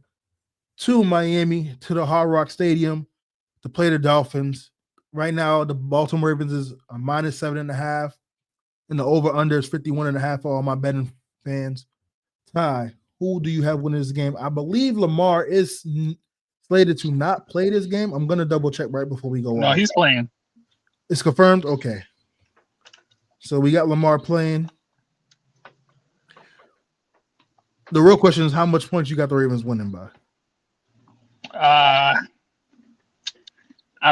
to Miami to the Hard Rock Stadium to play the Dolphins. Right now, the Baltimore Ravens is a -7.5, and the over/under is 51.5 for all my betting fans. Ty, who do you have winning this game? I believe Lamar is slated to not play this game. I'm gonna double check right before we go on. No, he's playing. It's confirmed. Okay, so we got Lamar playing. The real question is how much points you got the Ravens winning by? I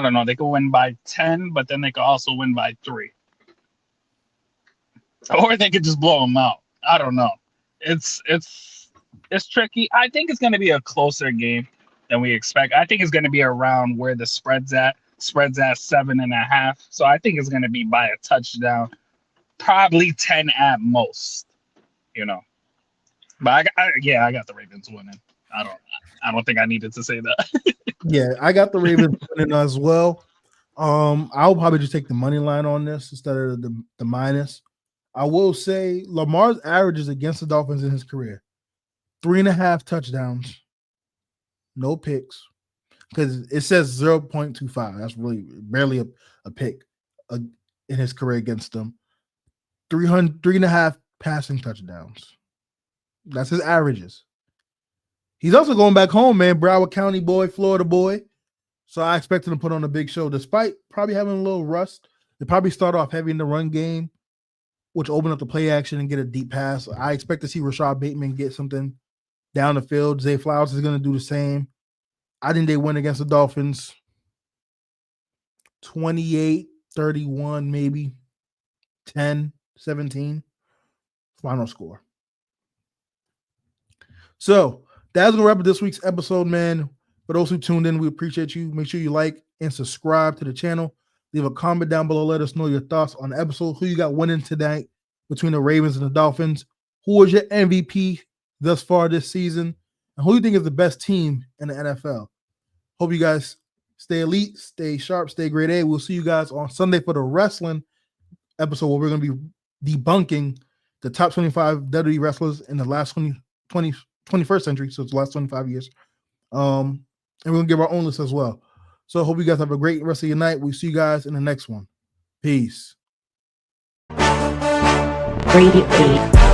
don't know. They could win by 10, but then they could also win by 3. Or they could just blow them out. I don't know. It's tricky. I think it's going to be a closer game than we expect. I think it's going to be around where the spread's at. Spread's at 7.5. So I think it's going to be by a touchdown. Probably 10 at most. But I got the Ravens winning. I don't think I needed to say that. Yeah, I got the Ravens winning as well. I'll probably just take the money line on this instead of the minus. I will say Lamar's averages against the Dolphins in his career: 3.5 touchdowns, no picks, because it says 0.25. That's really barely a pick in his career against them. 3.5 passing touchdowns. That's his averages. He's also going back home, man. Broward County boy, Florida boy. So I expect him to put on a big show, despite probably having a little rust. They probably start off heavy in the run game, which open up the play action and get a deep pass. I expect to see Rashad Bateman get something down the field. Zay Flowers is going to do the same. I think they win against the Dolphins 28-31, maybe 10-17. Final score. So that's going to wrap up this week's episode, man. For those who tuned in, we appreciate you. Make sure you like and subscribe to the channel. Leave a comment down below. Let us know your thoughts on the episode. Who you got winning tonight between the Ravens and the Dolphins? Who is your MVP thus far this season? And who do you think is the best team in the NFL? Hope you guys stay elite, stay sharp, stay grade A. We'll see you guys on Sunday for the wrestling episode where we're going to be debunking the top 25 WWE wrestlers in the last 21st century. So it's the last 25 years. And we're going to give our own list as well. So I hope you guys have a great rest of your night. We'll see you guys in the next one. Peace. Brady.